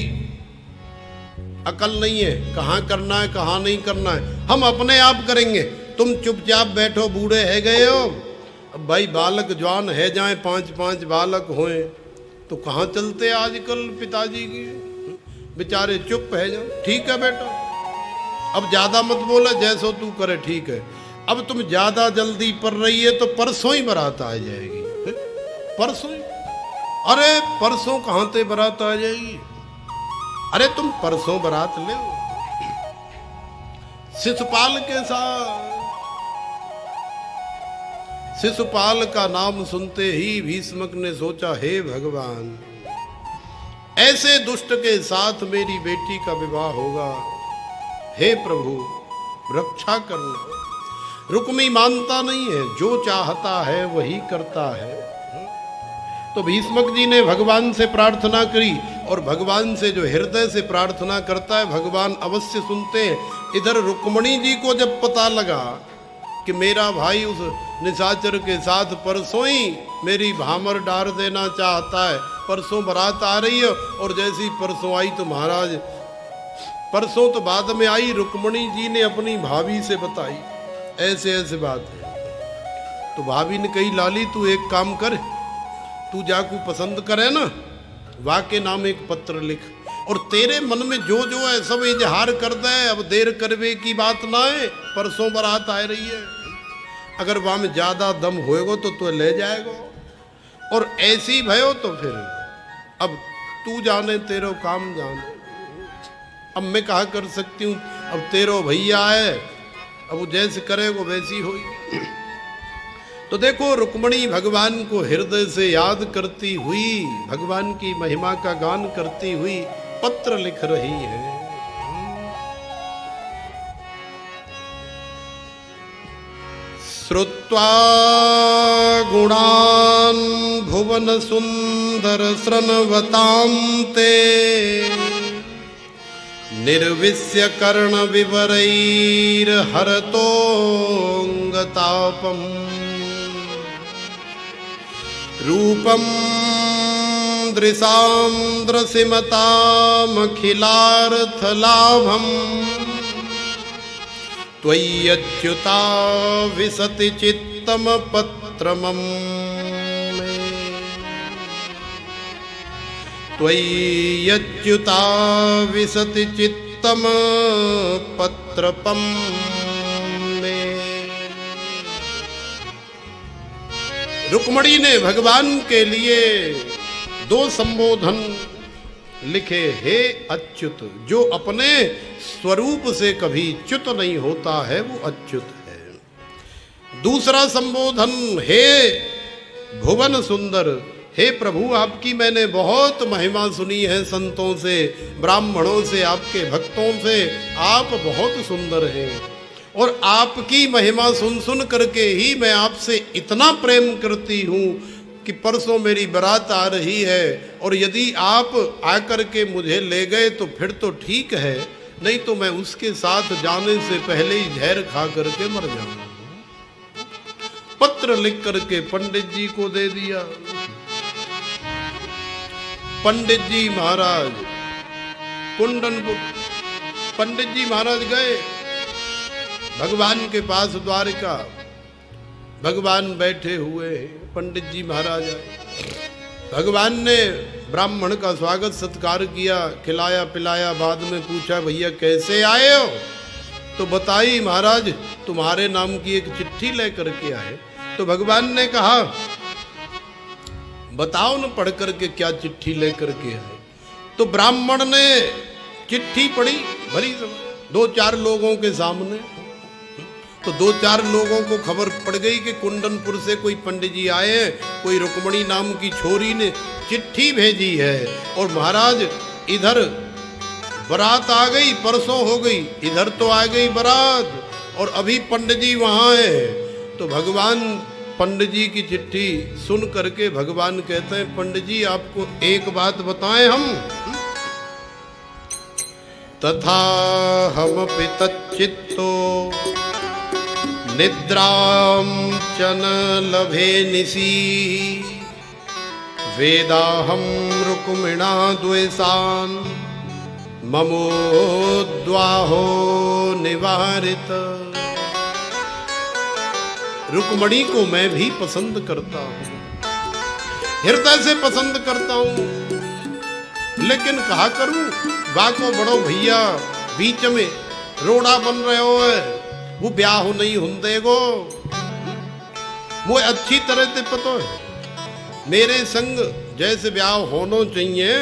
अकल नहीं है, कहाँ करना है कहाँ नहीं करना है, हम अपने आप करेंगे। तुम चुपचाप बैठो, बूढ़े है गए हो, अब भाई बालक जवान है जाए, 5-5 बालक होए तो कहाँ चलते आजकल पिताजी की, बेचारे चुप है जाओ। ठीक है बेटा, अब ज्यादा मत बोला, जैसो तू करे ठीक है। अब तुम ज्यादा जल्दी पड़ रही है तो परसों ही बारात आ जाएगी, परसों। अरे परसों कहाँ ते बारात आ जाएगी, अरे तुम परसों बारात ले शिशुपाल के साथ। शिशुपाल का नाम सुनते ही भीष्मक ने सोचा, हे भगवान, ऐसे दुष्ट के साथ मेरी बेटी का विवाह होगा, हे प्रभु रक्षा करना। रुक्मी मानता नहीं है, जो चाहता है वही करता है। तो भीष्मक जी ने भगवान से प्रार्थना करी, और भगवान से जो हृदय से प्रार्थना करता है भगवान अवश्य सुनते हैं। इधर रुक्मणी जी को जब पता लगा कि मेरा भाई उस निशाचर के साथ परसों ही मेरी भामर डार देना चाहता है, परसों बारात आ रही है, और जैसी परसों आई तो महाराज, परसों तो बाद में आई, रुक्मणी जी ने अपनी भाभी से बताई ऐसे ऐसे बात है। तो भाभी ने कही, लाली तू एक काम कर, तू जाकू पसंद करे ना, वाके नाम एक पत्र लिख, और तेरे मन में जो जो है सब इजहार कर दे। अब देर करवे की बात ना है, परसों बारात आ रही है, अगर वहां में ज्यादा दम होएगो तो ले जाएगो, और ऐसी भयो तो फिर अब तू जाने तेरो काम जाने। अब मैं कहा कर सकती हूँ, अब तेरो भैया है, अब वो जैसे करेगो वैसी होगी। तो देखो रुक्मणी भगवान को हृदय से याद करती हुई, भगवान की महिमा का गान करती हुई पत्र लिख रही है। श्रुत्वा गुणान् भुवन सुंदर श्रृण्वतां ते निर्विश्य कर्ण विवरैर्हरतोऽङ्गतापम् रूपं दृशां दृशिमतामखिलार्थलाभम् त्वय्यच्युता विशति चित्तमपत्रमम् त्वय्यच्युता विशति चित्तमपत्रपम् रुक्मणी ने भगवान के लिए 2 संबोधन लिखे। हे अच्युत, जो अपने स्वरूप से कभी च्युत नहीं होता है वो अच्युत है। दूसरा संबोधन, हे भुवन सुंदर, हे प्रभु आपकी मैंने बहुत महिमा सुनी है, संतों से, ब्राह्मणों से, आपके भक्तों से, आप बहुत सुंदर हैं और आपकी महिमा सुन सुन करके ही मैं आपसे इतना प्रेम करती हूँ कि परसों मेरी बारात आ रही है और यदि आप आकर के मुझे ले गए तो फिर तो ठीक है, नहीं तो मैं उसके साथ जाने से पहले ही जहर खा करके मर जाऊंगा। पत्र लिख करके पंडित जी को दे दिया। पंडित जी महाराज कुंडनपुर, पंडित जी महाराज गए भगवान के पास द्वारिका। भगवान बैठे हुए हैं, पंडित जी महाराज आए। भगवान ने ब्राह्मण का स्वागत सत्कार किया, खिलाया पिलाया, बाद में पूछा भैया कैसे आए हो? तो बताई महाराज तुम्हारे नाम की एक चिट्ठी लेकर के आए। तो भगवान ने कहा बताओ न पढ़ करके क्या चिट्ठी लेकर के आए। तो ब्राह्मण ने चिट्ठी पढ़ी भरी 2-4 लोगों के सामने। तो 2-4 लोगों को खबर पड़ गई कि कुंडनपुर से कोई पंडित जी आए हैं, कोई रुक्मणी नाम की छोरी ने चिट्ठी भेजी है और महाराज इधर बारात आ गई, परसों हो गई, इधर तो आ गई बारात और अभी पंडित जी वहां है। तो भगवान पंडित जी की चिट्ठी सुन करके भगवान कहते हैं पंडित जी आपको एक बात बताएं हम, तथा हम पितच्चित्तो निद्रां च न लभे निशी वेदाहं रुक्मिणा द्वेषान् ममोद्वाहो निवारित। रुक्मणी को मैं भी पसंद करता हूँ, हृदय से पसंद करता हूँ, लेकिन कहा करूं बाको बड़ो भैया बीच में रोड़ा बन रहे हो है, वो ब्याह नहीं होंदे गो। मुझे अच्छी तरह से पता है मेरे संग जैसे ब्याह होना चाहिए,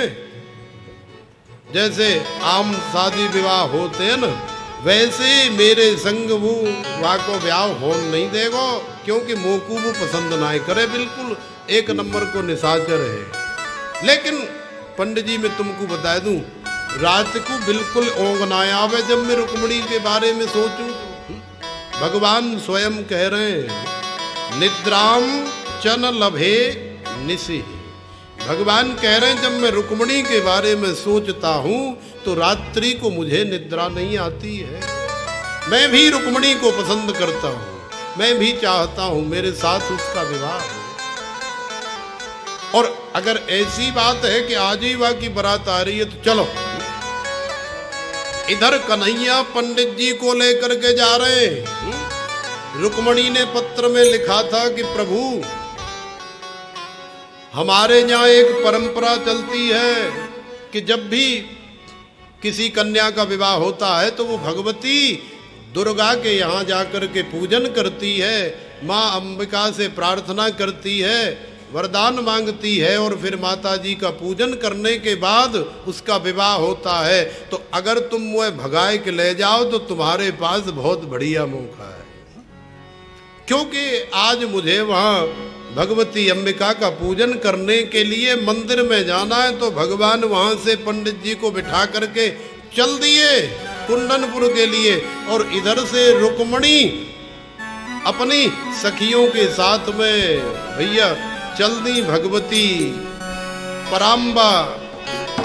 जैसे आम शादी विवाह होते हैं ना, वैसे मेरे संग वो वाको ब्याह हो नहीं देगो, क्योंकि मोकू वो पसंद ना करे, बिल्कुल 1 नंबर को निशाचर है। लेकिन पंडित जी मैं तुमको बता दूं, रात को बिल्कुल ओंग ना आवे जब मैं रुक्मणी के बारे में सोचूं। भगवान स्वयं कह रहे हैं निद्राम चन लभे निशी। भगवान कह रहे हैं जब मैं रुक्मणी के बारे में सोचता हूं तो रात्रि को मुझे निद्रा नहीं आती है। मैं भी रुक्मणी को पसंद करता हूं, मैं भी चाहता हूं मेरे साथ उसका विवाह हो। और अगर ऐसी बात है कि आज ही वहां की बारात आ रही है तो चलो। इधर कन्हैया पंडित जी को लेकर के जा रहे हैं। रुक्मणी ने पत्र में लिखा था कि प्रभु हमारे यहाँ एक परंपरा चलती है कि जब भी किसी कन्या का विवाह होता है तो वो भगवती दुर्गा के यहाँ जाकर के पूजन करती है, माँ अंबिका से प्रार्थना करती है, वरदान मांगती है और फिर माता जी का पूजन करने के बाद उसका विवाह होता है। तो अगर तुम मुझे भगाए के ले जाओ तो तुम्हारे पास बहुत बढ़िया मौका है, क्योंकि आज मुझे वहाँ भगवती अंबिका का पूजन करने के लिए मंदिर में जाना है। तो भगवान वहाँ से पंडित जी को बिठा करके चल दिए कुंडनपुर के लिए, और इधर से रुक्मणी अपनी सखियों के साथ में भैया चल दी भगवती पराम्बा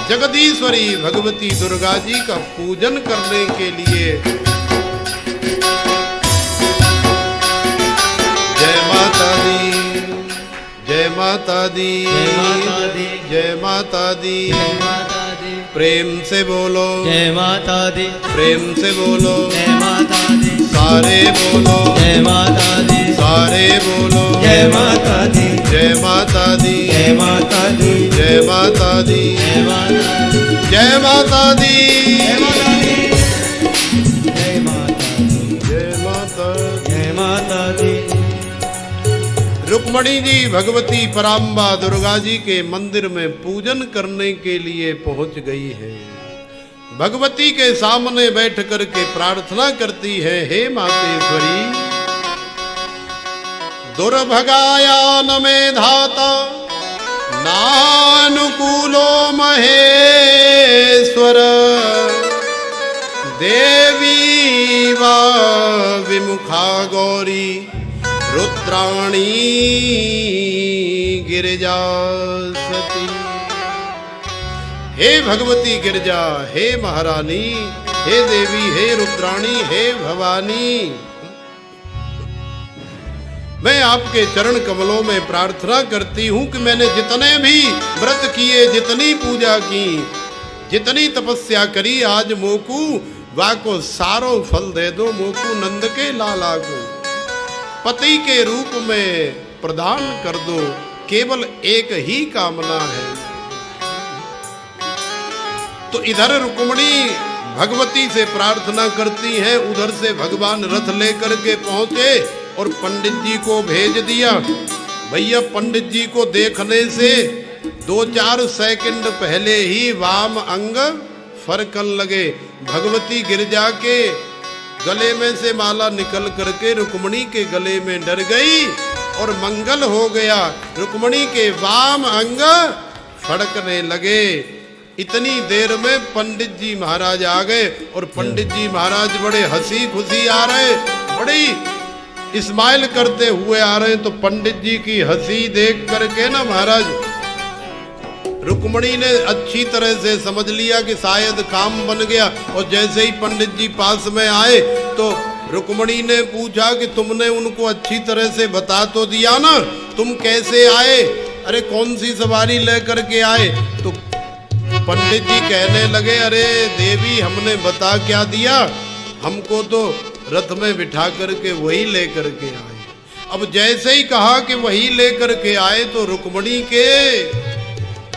जगदीश्वरी भगवती दुर्गा जी का पूजन करने के लिए जय माता दी, जय माता दी, जय माता दी, जय माता दी, जय माता दी, प्रेम से बोलो, जय माता दी, प्रेम से बोलो, जय माता दी, सारे बोलो, जय माता दी, सारे बोलो, जय माता दी, जय माता दी, जय माता दी, जय माता दी, जय माता दी, जय माता दी, जय माता दी, जय माता दी, जय माता। जय माता दी। रुक्मणी जी भगवती पराम्बा दुर्गा जी के मंदिर में पूजन करने के लिए पहुंच गई है। भगवती के सामने बैठ करके प्रार्थना करती है, हे मातेश्वरी दुर्भगाया न मे धाता नानुकूलो महेश्वर देवी वा विमुखा गौरी रुद्राणी गिरिजा सती। हे भगवती गिरिजा, हे महारानी, हे देवी, हे रुद्राणी, हे भवानी, मैं आपके चरण कमलों में प्रार्थना करती हूं कि मैंने जितने भी व्रत किए, जितनी पूजा की, जितनी तपस्या करी, आज मोकू वाको सारो फल दे दो। मोकू नंद के लाला को पति के रूप में प्रदान कर दो। केवल एक ही कामना है। तो इधर रुक्मणी भगवती से प्रार्थना करती है, उधर से भगवान रथ लेकर के पहुंचे और पंडित जी को भेज दिया। भैया पंडित जी को देखने से 2-4 सेकंड पहले ही वाम अंग फरकन लगे। भगवती गिरजा के गले में से माला निकल करके रुक्मणी के गले में डर गई और मंगल हो गया। रुक्मणी के वाम अंग फड़कने लगे। इतनी देर में पंडित जी महाराज आ गए और पंडित जी महाराज बड़े हंसी खुशी आ रहे, बड़ी स्माइल करते हुए आ रहे। तो पंडित जी की हंसी देख करके ना महाराज रुक्मणी ने अच्छी तरह से समझ लिया कि शायद काम बन गया। और जैसे ही पंडित जी पास में आए तो रुक्मणी ने पूछा कि तुमने उनको अच्छी तरह से बता तो दिया ना, तुम कैसे आए? अरे कौन सी सवारी लेकर के आए? तो पंडित जी कहने लगे, अरे देवी हमने बता क्या दिया, हमको तो रथ में बिठा करके वही लेकर के आए। अब जैसे ही कहा कि वही लेकर के आए तो रुक्मणी के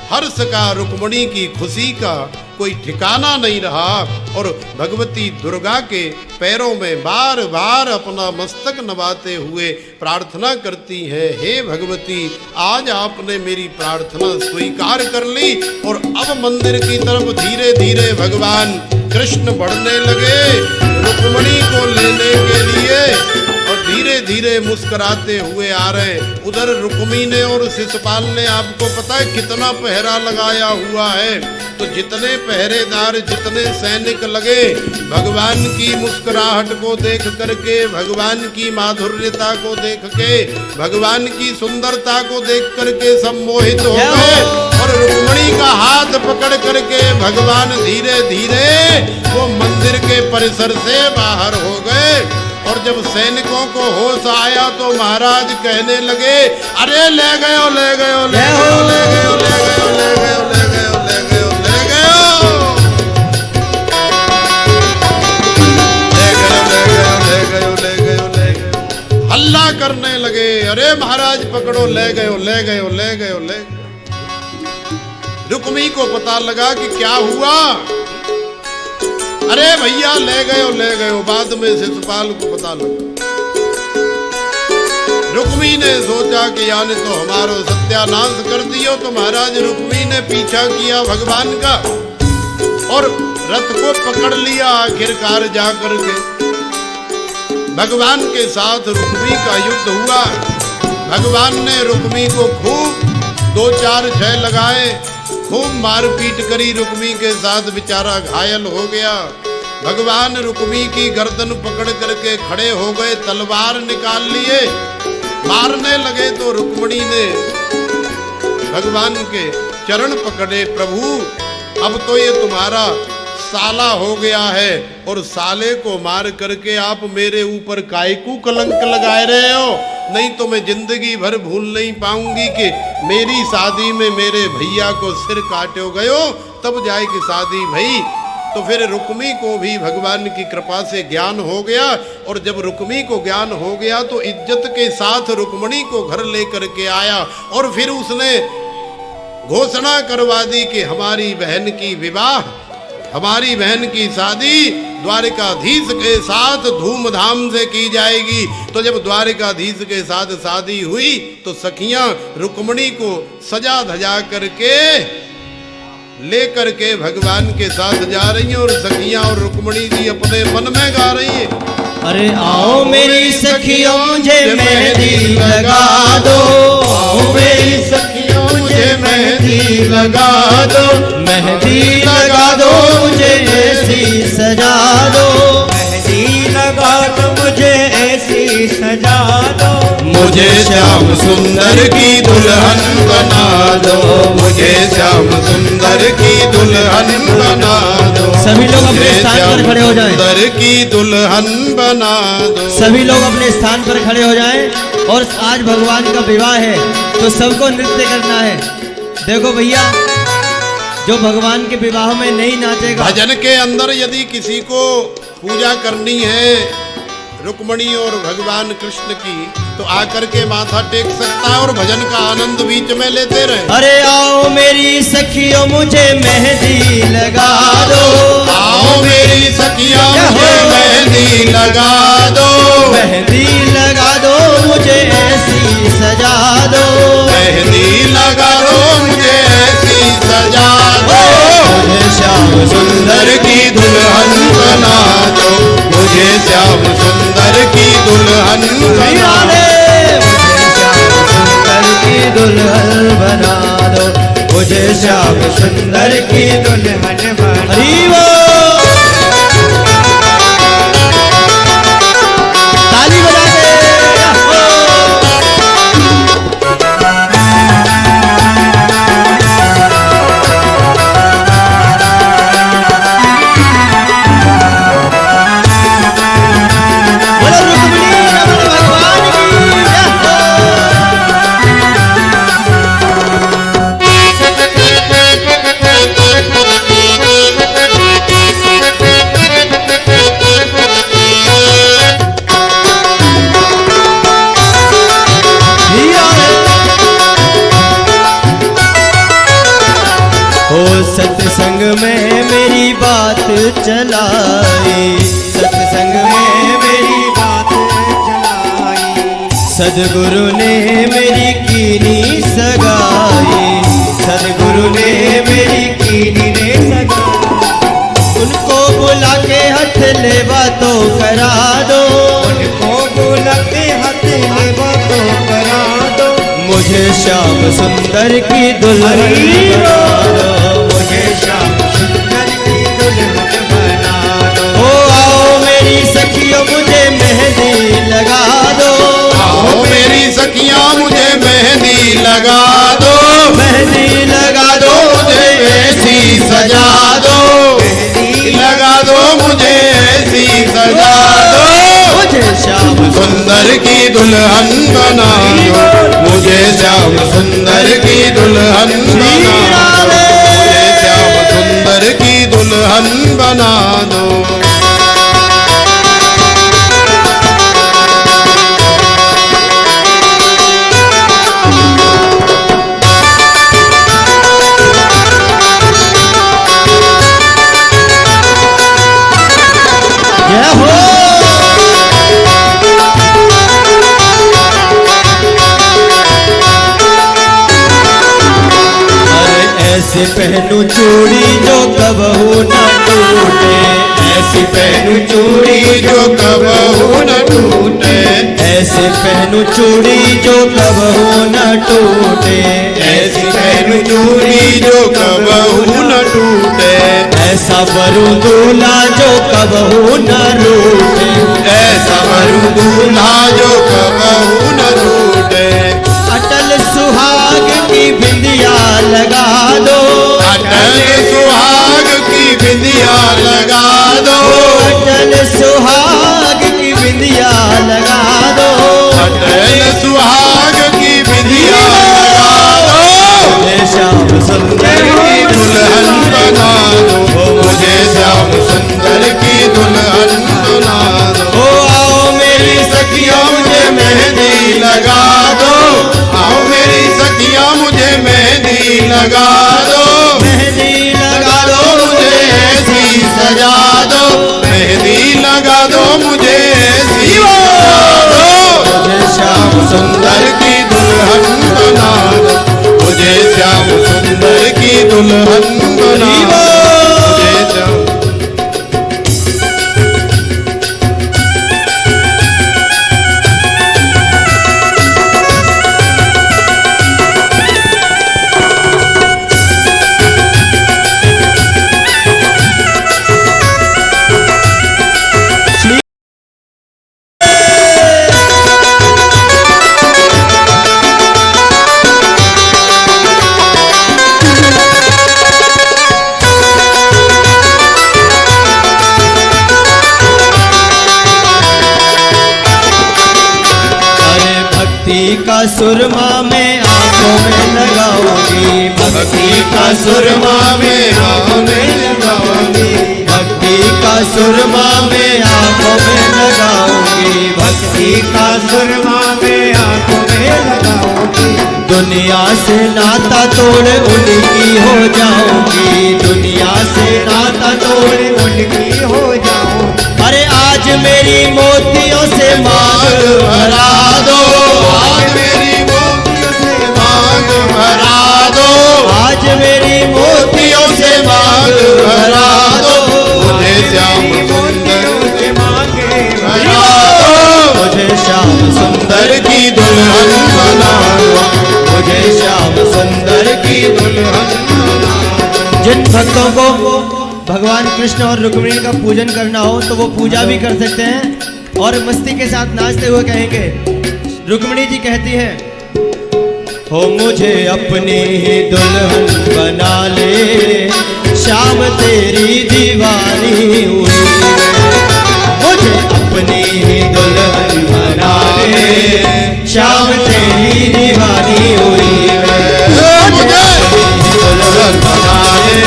हर्ष का, रुक्मणी की खुशी का कोई ठिकाना नहीं रहा और भगवती दुर्गा के पैरों में बार बार अपना मस्तक नवाते हुए प्रार्थना करती है, हे भगवती आज आपने मेरी प्रार्थना स्वीकार कर ली। और अब मंदिर की तरफ धीरे धीरे भगवान कृष्ण बढ़ने लगे रुक्मणी को लेने के लिए और धीरे धीरे मुस्कुराते हुए आ रहे। उधर रुक्मी ने और शिशुपाल ने आपको पता है कितना पहरा लगाया हुआ है। तो जितने पहरेदार, जितने सैनिक लगे, भगवान की मुस्कुराहट को देख करके, भगवान की माधुर्यता को देख के, भगवान की सुंदरता को देख करके सम्मोहित हो गए और रुक्मणी का हाथ पकड़ करके भगवान धीरे धीरे वो मंदिर के परिसर से बाहर हो गए। और जब सैनिकों को होश आया तो महाराज कहने लगे, अरे ले गयो, ले गयो, ले गयो, ले गयो, ले गयो, ले गयो, ले गयो, ले गयो, ले गयो, ले गयो, ले गयो, ले गयो, ले गयो। हल्ला करने लगे, अरे महाराज पकड़ो, ले गयो, ले गयो, ले गयो, ले गयो। रुक्मी को पता लगा कि क्या हुआ। अरे भैया ले गयो, ले गयो। बाद में शिशुपाल को पता लगा। रुक्मी ने सोचा कि यानी तो हमारो सत्यानाश कर दियो। तो महाराज रुक्मी ने पीछा किया भगवान का और रथ को पकड़ लिया। आखिरकार जाकर के भगवान के साथ रुक्मी का युद्ध हुआ। भगवान ने रुक्मी को खूब 2-4 जय लगाए, खूब मारपीट करी। रुक्मी के साथ बेचारा घायल हो गया। भगवान रुक्मी की गर्दन पकड़ करके खड़े हो गए, तलवार निकाल लिए, मारने लगे। तो रुक्मणी ने भगवान के चरण पकड़े, प्रभु अब तो ये तुम्हारा साला हो गया है और साले को मार करके आप मेरे ऊपर कायकू कलंक लगाए रहे हो। नहीं तो मैं जिंदगी भर भूल नहीं पाऊंगी कि मेरी शादी में मेरे भैया को सिर काटे गयो, तब जाए कि शादी भई। तो फिर रुक्मी को भी भगवान की कृपा से ज्ञान हो गया, और जब रुक्मी को ज्ञान हो गया तो इज्जत के साथ रुक्मणी को घर लेकर के आया, और फिर उसने घोषणा करवा दी कि हमारी बहन की विवाह, हमारी बहन की शादी द्वारिकाधीश के साथ धूमधाम से की जाएगी। तो जब द्वारिकाधीश के साथ शादी हुई तो सखियां रुक्मणी को सजा धजा करके लेकर के भगवान के साथ जा रही हैं, और सखियां और रुक्मणी जी अपने मन में गा रही हैं, अरे आओ मेरी सखियों मुझे मेहंदी लगा दो, आओ मेरी सखियों मुझे मेहंदी लगा दो, मेहंदी लगा दो मुझे ऐसी सजा दो, मेहंदी लगा दो मुझे ऐसी सजा दो, मुझे श्याम सुंदर की दुल्हन बना दो, मुझे श्याम सुंदर की दुल्हन बना दो। सभी लोग अपने स्थान पर खड़े हो जाएं। सुंदर की दुल्हन बना दो। सभी लोग अपने स्थान पर खड़े हो जाएं। और आज भगवान का विवाह है तो सबको नृत्य करना है। देखो भैया, जो भगवान के विवाह में नहीं नाचेगा, भजन के अंदर यदि किसी को पूजा करनी है रुक्मणी और भगवान कृष्ण की, तो आकर के माथा टेक सकता है और भजन का आनंद बीच में लेते रहे। अरे आओ मेरी सखियों मुझे मेहंदी लगा दो, आओ मेरी सखियों मुझे मेहंदी लगा दो, मेहंदी लगा दो मुझे ऐसी सजा दो, मेहंदी लगा दो मुझे ऐसी सजा दो, मुझे श्याम सुंदर की दुल्हन बना दो, मुझे श्याम सुंदर की दुल्हन बना दो, दुल्हन बना दो, मुझे श्याम सुंदर की दुल्हन बना दो। ताली बजा सत्संग में मेरी बात चलाई, सत्संग में मेरी बात चलाई, सदगुरु ने मेरी कीनी सगाई, सदगुरु ने मेरी कीनी रे सगाई, उनको बुला के हथ लेवा तो करा दो, उनको बुला के हथ लेवा तो करा दो, मुझे श्याम सुंदर की दुल्हन बना दो, मुझे श्याम सुंदर की दुल्हन बना दो। ओ आओ मेरी सखियों मुझे मेहंदी लगा दो, आओ मेरी सखियां मुझे मेहंदी लगा दो, मेहंदी लगा दो मुझे ऐसी सजा दो, मेहंदी लगा दो मुझे ऐसी सजा दो, मुझे श्याम सुंदर की दुल्हन बना दो, मुझे श्याम सुंदर की दुल्हन बना दो, मुझे श्याम सुंदर की दुल्हन बना दो। जय हो। ऐसे पहनू चूड़ी जो कबहू न टूटे, ऐसी पहनू चूड़ी जो कबहू न टूटे, ऐसे पहनू चूड़ी जो कबहू न टूटे, ऐसी पहनू चूड़ी जो कबहू न टूटे, ऐसा वरु दूल्हा जो कबहू न रूठे, ऐसा वरु दूल्हा जो कबहू न रूठे, अटल सुहाग की बिंदिया लगा दो, अटल सुहाग सुंदर की दुल्हन बना दो, मुझे श्याम सुंदर की दुल्हन बना दो। ओ आओ मेरी सखियों मुझे मेहंदी लगा दो, आओ मेरी सखियां मुझे मेहंदी लगा दो, मेहंदी लगा दो मुझे ऐसी सजा दो, मेहंदी लगा दो मुझे ऐसी सजा दो। मुझे श्याम सुंदर की दुल्हन बना दो, मुझे श्याम सुंदर की दुल्हन बना दो, मुझे श्याम। का सुरमा में आंखों में लगाऊंगी, भक्ति का सुरमा में आंखों में लगाऊंगी, भक्ति का सुरमा में आंखों में लगाऊंगी, भक्ति का सुरमा में आंखों में लगाऊंगी। दुनिया से नाता तोड़ उनकी हो जाऊंगी, दुनिया से नाता तोड़ उनकी हो जाऊंगी। अरे आज मेरी मोतियों से मांग भरा दो, आज मेरी मोतियों से मांग भरा दो, आज मेरी मोतियों से मांग भरा दो। मुझे श्याम सुंदर से मांगे भरा दो, मुझे श्याम सुंदर की दुल्हन बना दो, मुझे श्याम सुंदर की दुल्हन बना दो। जिन भक्तों को भगवान कृष्ण और रुक्मिणी का पूजन करना हो तो वो पूजा भी कर सकते हैं और मस्ती के साथ नाचते हुए कहेंगे। रुक्मिणी जी कहती है, हो मुझे अपनी ही दुल्हन बना ले, श्याम तेरी दीवानी हुई है। मुझे अपनी ही दुल्हन बना ले, श्याम तेरी दीवानी हुई है। मुझे दुल्हन बना ले,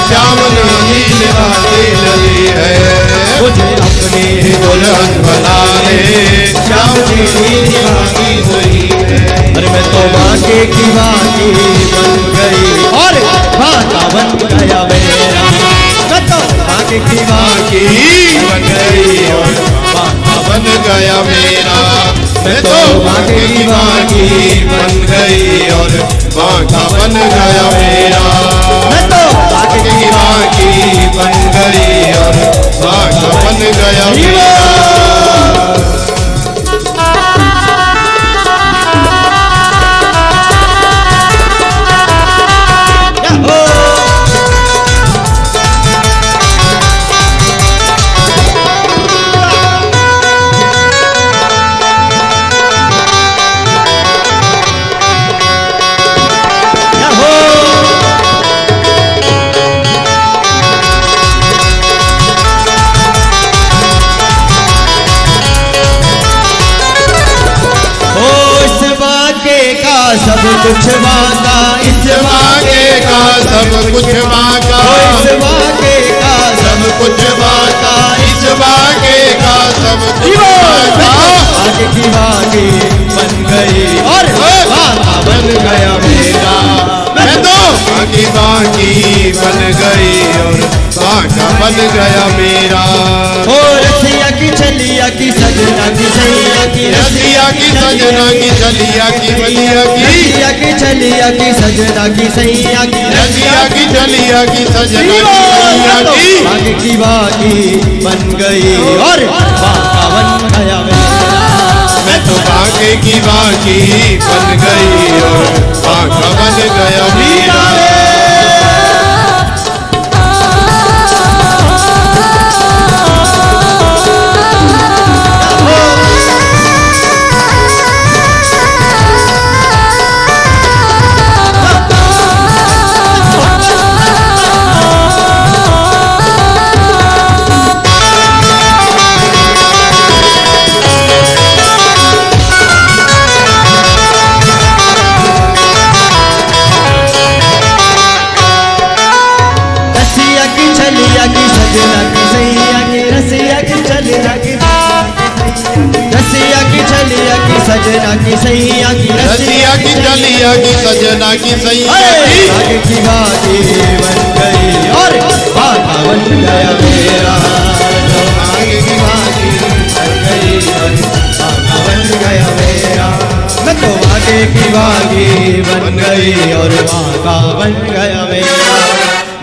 श्याम तेरी दीवानी लगी है। मुझे अपनी ही दुल्हन बना ले, श्याम तेरी दीवानी हुई है। अरे मैं तो बाके की बाकी बन गई और बाका बन गया मेरा, मैं तो बाके की बाकी बन गई और बाका बन गया मेरा, मैं तो बाके की बाकी बन गई और बाका बन गया मेरा, मैं तो बाके की बाकी बन गई और बाका बन गया मेरा। सब कुछ मांगा, इस वाके का सब कुछ मांगा, इस वाके का सब कुछ मांगा, इस वाके का सब कुछ मांगा। आगे की बागी बन गई और बाका बन गया मेरा, मैं तो बाकी बाकी बन गई और बाका बन गया मेरा। ओ रसिया की छलिया की सजना की सैया की, रसिया की सजना की चलिया की बलिया की, रसिया की छलिया की सजना की सैया की, रसिया की चलिया की सजना की सैया की। आगे की बागी बन गई और बाका बन गया मेरा, मैं तो बाके की बाकी बन गई और बाका बन गया मेरा। चलिया की सजना की सैया की रसिया की चलिया की रसिया की चलिया की सजना की सैया की रसिया की चलिया की सजना की सैया की आगे की बागी बन गई और बाधा बन गया मेरा आगे की बागी बन गई और बाधा बन गया मेरा मैं तो आगे की बागी बन गई और बागा बन गया मेरा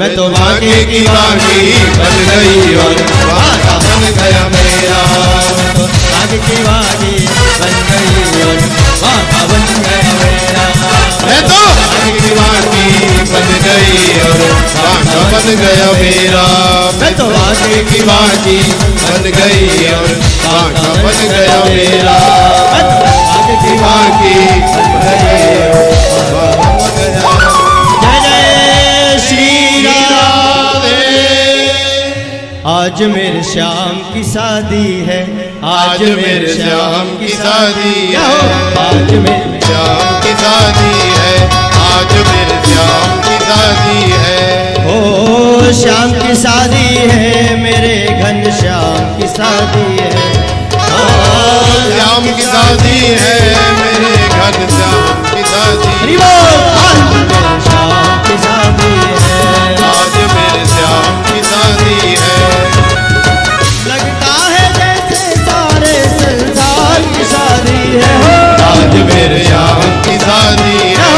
मैं तो आगे की बागी बन गई और बागा बन गया मेरा आगे की बागी बन गई और बागा बन गया मेरा मैं तो आगे की बागी बन गई और बागा बन गया मेरा मैं तो आगे की बागी बन गई और बागा बन गया मेरा आगे की बागी बन गई और बागा बन गया। जय जय श्री राम आज मेरे श्याम की शादी है आज मेरे श्याम की शादी है आज मेरे श्याम की शादी है आज मेरे श्याम की शादी है ओ श्याम की शादी है मेरे घन श्याम की शादी है श्याम की शादी है मेरे घर श्याम की शादी हरि बोल आज मेरे श्याम की शादी है आज मेरे श्याम की शादी है लगता है जैसे सारे संसार की शादी है आज मेरे श्याम की शादी है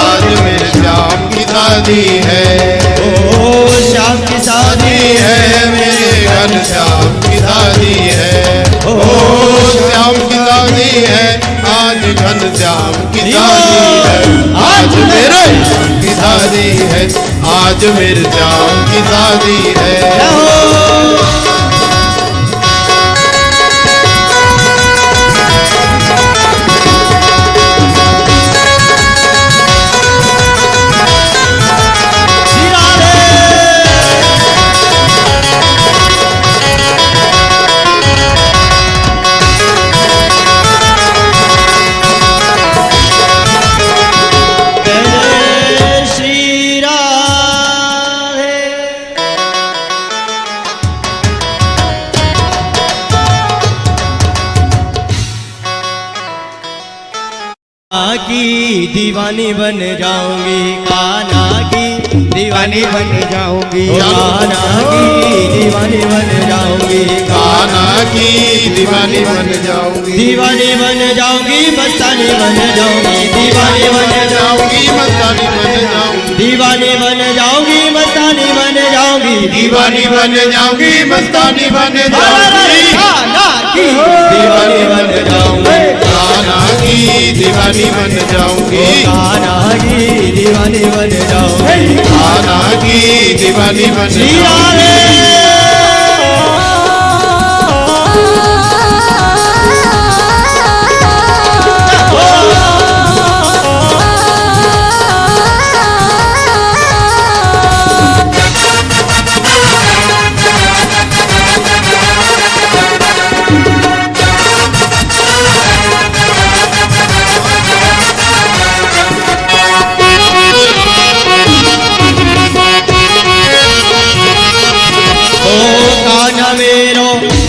आज मेरे श्याम की शादी है ओ श्याम की शादी है मेरे घर श्याम की शादी है ओ श्याम की शादी है आज घन श्याम की शादी है आज मेरे श्याम की शादी है आज मेरे श्याम की शादी है की दीवानी बन जाऊंगी कान्हा की दीवानी बन जाऊंगी कान्हा की दीवानी बन जाऊंगी कान्हा की दीवानी बन जाऊंगी दीवानी बन जाऊंगी मस्तानी बन जाऊंगी दीवानी बन जाऊंगी मस्तानी बन जाऊंगी दीवानी बन जाऊंगी मस्तानी बन जाऊंगी दीवानी बन जाऊंगी मस्तानी बन जाऊंगी कान्हा की दीवानी बन जाऊंगी कान्हा की दीवानी बन जाऊंगी कान्हा की दीवानी बन जाऊंगी कान्हा की दीवानी बन जाऊंगी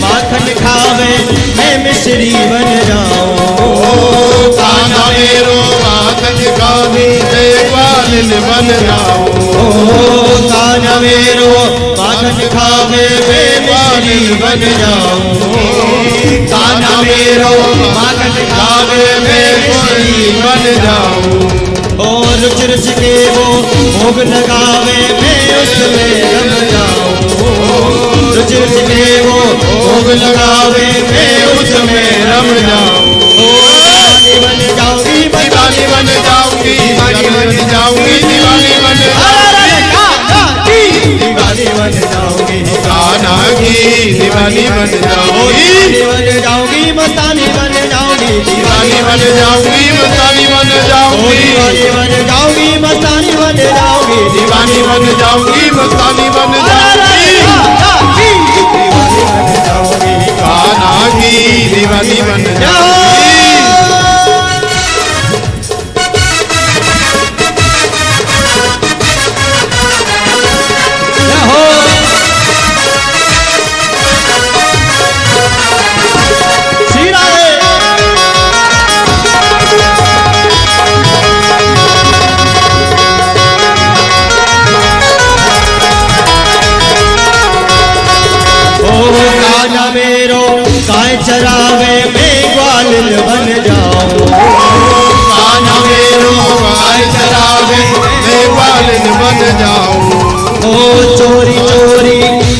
माखन खावे मैं मिश्री बन जाऊं कान्हा मेरो माखन खावे मैं ग्वालिन बन जाऊं कान्हा मेरो माखन खावे मैं मिश्री बन जाऊं कान्हा मेरो माखन खावे मैं मिश्री बन जाऊं और रुच रुच के वो भोग लगावे मैं उसमें रम जाऊं रुच रुच के वो भोग लगावे मैं उसमें रम जाऊं दीवानी बन जाऊंगी दीवानी बन जाऊंगी दीवानी बन जाऊंगी दीवानी बन दीवानी बन जाऊंगी कान्हा की दीवानी बन जाऊंगी बन जाऊंगी मस्तानी बन जाऊंगी दीवानी बन जाऊंगी मस्तानी बन जाऊंगी दीवानी बन जाऊंगी मस्तानी बन जाऊंगी दीवानी बन जाऊंगी मस्तानी बन जाऊंगी कान्हा की दीवानी बन जाऊंगी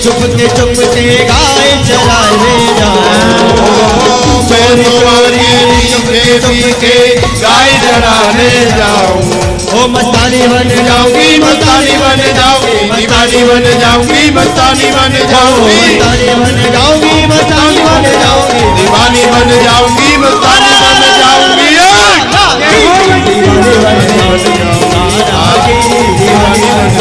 चुप के गाय चराने जाऊं। मैं तुम्हारी चुपके के गाय चराने जाऊं। ओ मस्तानी बन जाऊंगी, मस्तानी बन जाऊंगी, दीवानी बन जाऊंगी, मस्तानी बन जाऊंगी, मस्तानी बन जाऊंगी, मस्तानी बन जाऊंगी, दीवानी बन जाऊंगी, मस्तानी बन जाऊंगी, दीवानी बन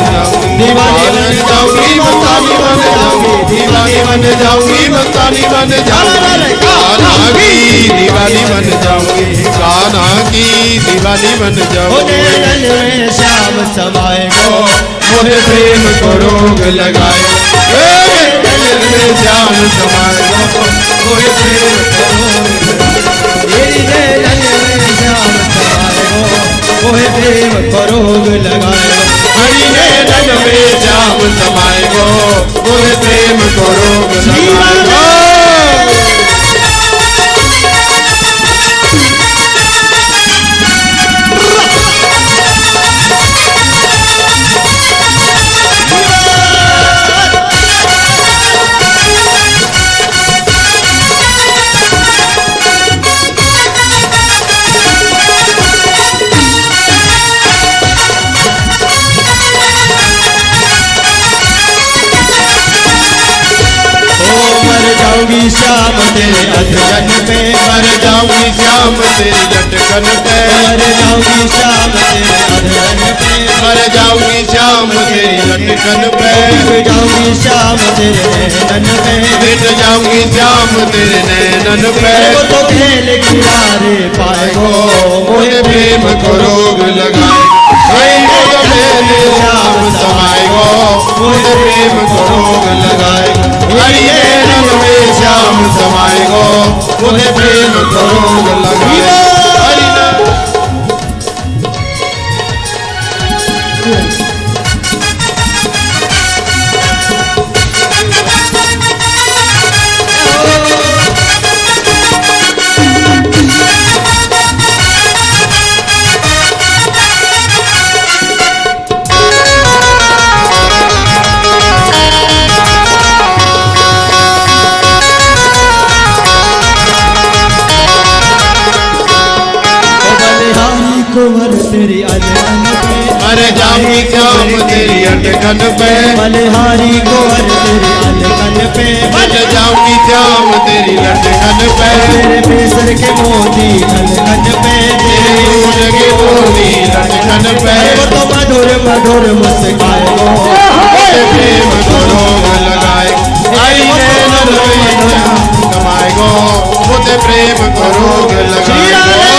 जाऊंगी, मस्तानी बन जाऊंगी, दीवानी बन जाऊंगी, मस्तानी बन जाऊंगी, कान्हा की दीवानी बन जाऊंगी, कान्हा की दीवानी बन जाऊंगी। नैनन में श्याम समाए गो, मोहे प्रेम को रोग लगाए, नैनन में श्याम समाए गो, मोहे प्रेम को रोग लगाए। मेरी नैनन में श्याम समाए गो, मोहे प्रेम को रोग लगाए। हरि नैनन में श्याम समाए गो, मोहे प्रेम को रोग लगाए गो। श्याम तेरे अधजन पे मर जाऊंगी, श्याम तेरी लटकन पे मर जाऊंगी, श्याम तेरे अधजन पे मर जाऊंगी, श्याम तेरी लटकन पे मिट जाऊंगी, श्याम तेरे नैनन पे मिट जाऊंगी, श्याम तेरे नैनन पे। वो तो खेल किनारे पाए गो, मोहे प्रेम को रोग लगाए, वो तो मेरे श्याम समाए गो, मोहे प्रेम को रोग लगाए। हरि नैनन में श्याम समाए गो, मोहे प्रेम को रोग लगाए। हरि कुंवर तेरी अधजन पे मर जाऊंगी, श्याम तेरी अटकन पे बलिहारी कुंवर तेरी अधजन पे मर जाऊंगी, श्याम तेरी लटकन पे तेरे पेसर के मोती अधजन पे तेरी ऊँट के मोती लटकन पे। वो तो मधुर मधुर मुस्काए गो, मोहे प्रेम को रोग लगाए। हरि नैनन में श्याम समाए गो, मोहे प्रेम को रोग लगाए गो।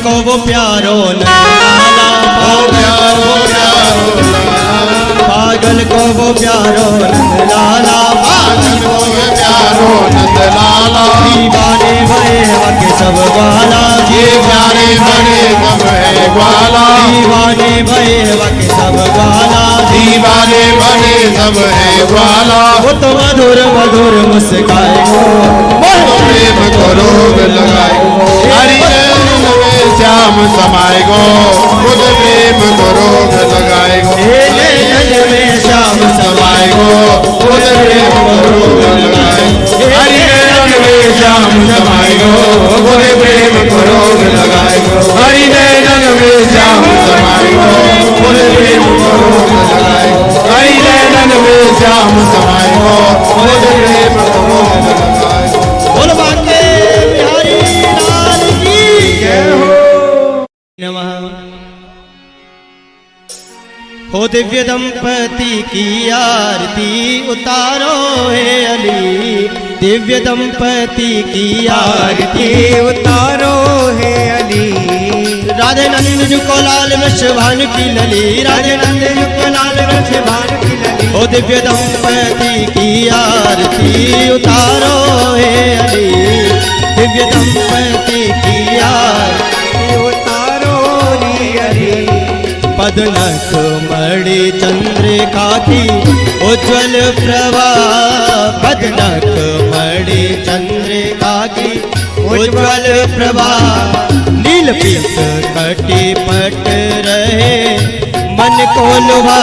को वो प्यारो नंदलाला, ओ प्यारो प्यारो लाला, पागल को वो प्यारो नंदलाला, पागल को ये प्यारो नंदलाला, दीवाने भरे वके सब ग्वाला, ये प्यारे बड़े सब है ग्वाला, दीवाने भरे वके सब ग्वाला, दीवाने बड़े सब है ग्वाला। वो तो मधुर मधुर मुस्काए गो, प्रेम को रोग लगाए। हरि नैनन में श्याम समाए गो, खुद प्रेम को रोग लगाए गो। नैनन में श्याम समाए गो, खुद प्रेम को रोग लगाए। हरि नैनन में श्याम समाए गो, खुद प्रेम को रोग लगाए गो। हरि नैनन में श्याम समाए गो, खुद प्रेम को रोग लगाए। हरि नैनन में श्याम समाए गो, खुद प्रेम को रोग लगाए। बोल बाके बिहारी लाल की जय हो। नमः। हो दिव्य दंपति की आरती उतारो हे अली, दिव्य दंपति की आरती उतारो हे अली, राधे नंद जी को लाल वृषभान की लली, राधे नंद जी को लाल वृषभान की लली। ओ दिव्य दंपति की आरती उतारो हे अली, दिव्य दंपति की आरती उतारो रे अली। पदनक मणि चंद्रिका की उज्ज्वल प्रभा, पदनक मणि चंद्रिका की उज्ज्वल प्रभा। नील पीत कटी पट रहे मन को लुभा,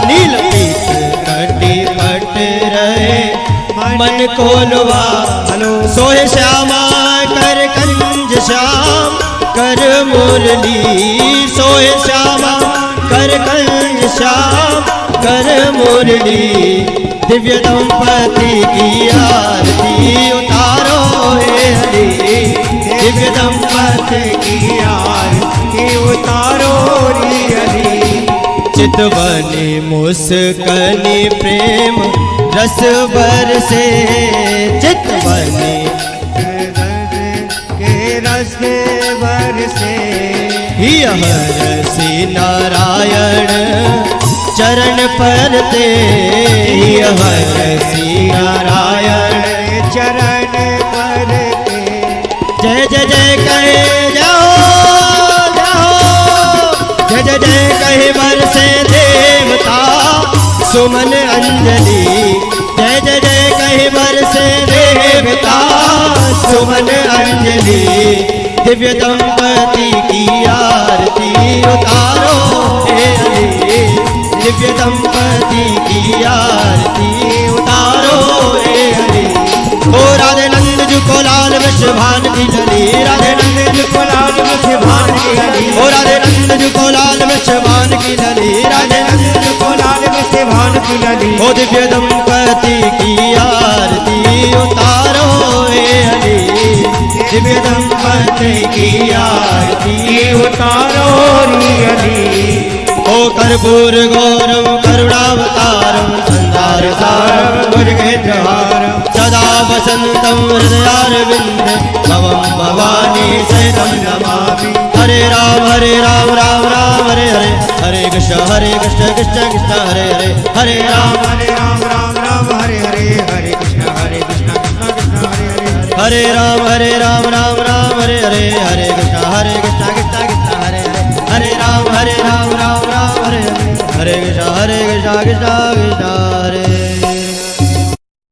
नील पीत कटी पट रहे मन को लुभा। सोहे श्यामा कर कंज श्याम कर मुरली, सोहे श्यामा कर कंज श्याम कर मुरली। दिव्य दंपति की आरती उतारो हे हरि, दिव्य दंपति की आरती उतारो रे हरि। चितवनी मुस्कनी प्रेम रस बरसे, चितवनी के रस बरसे। हरसी नारायण चरण परते, हरसी नारायण चरण परते। जय जय जय कहे जाओ जाओ, जय जय जय कहे बरसे देवता सुमन अंजलि, जय जय जय कहे बरसे देवता सुमन अंजलि। दिव्य दंपति की आरती उतारो हे हरि, दिव्य दंपति की आरती उतारो हे हरि। ओ राधे नंद जी को लाल वृषभान की लली, राधे नंद जी को लाल वृषभान की लली। ओ राधे नंद जी को लाल वृषभान की लली, राधे नंद जी को लाल वृषभान की लली। ओ दिव्य दंपति की आरती उतारो हे हरि, दिव्य दंपति की आरती उतारो रे हरि। ओ कर्पूर गौरम करुणावतारम संसार सारम भुजगेन्द्रहारम सदा वसंतम हृदयारविंद भवम भवानी सहितं नमामि। हरे राम राम राम हरे हरे, हरे कृष्ण कृष्ण कृष्ण हरे हरे, हरे राम राम राम हरे हरे, हरे कृष्ण कृष्ण कृष्ण हरे हरे, हरे राम राम राम हरे हरे, हरे कृष्ण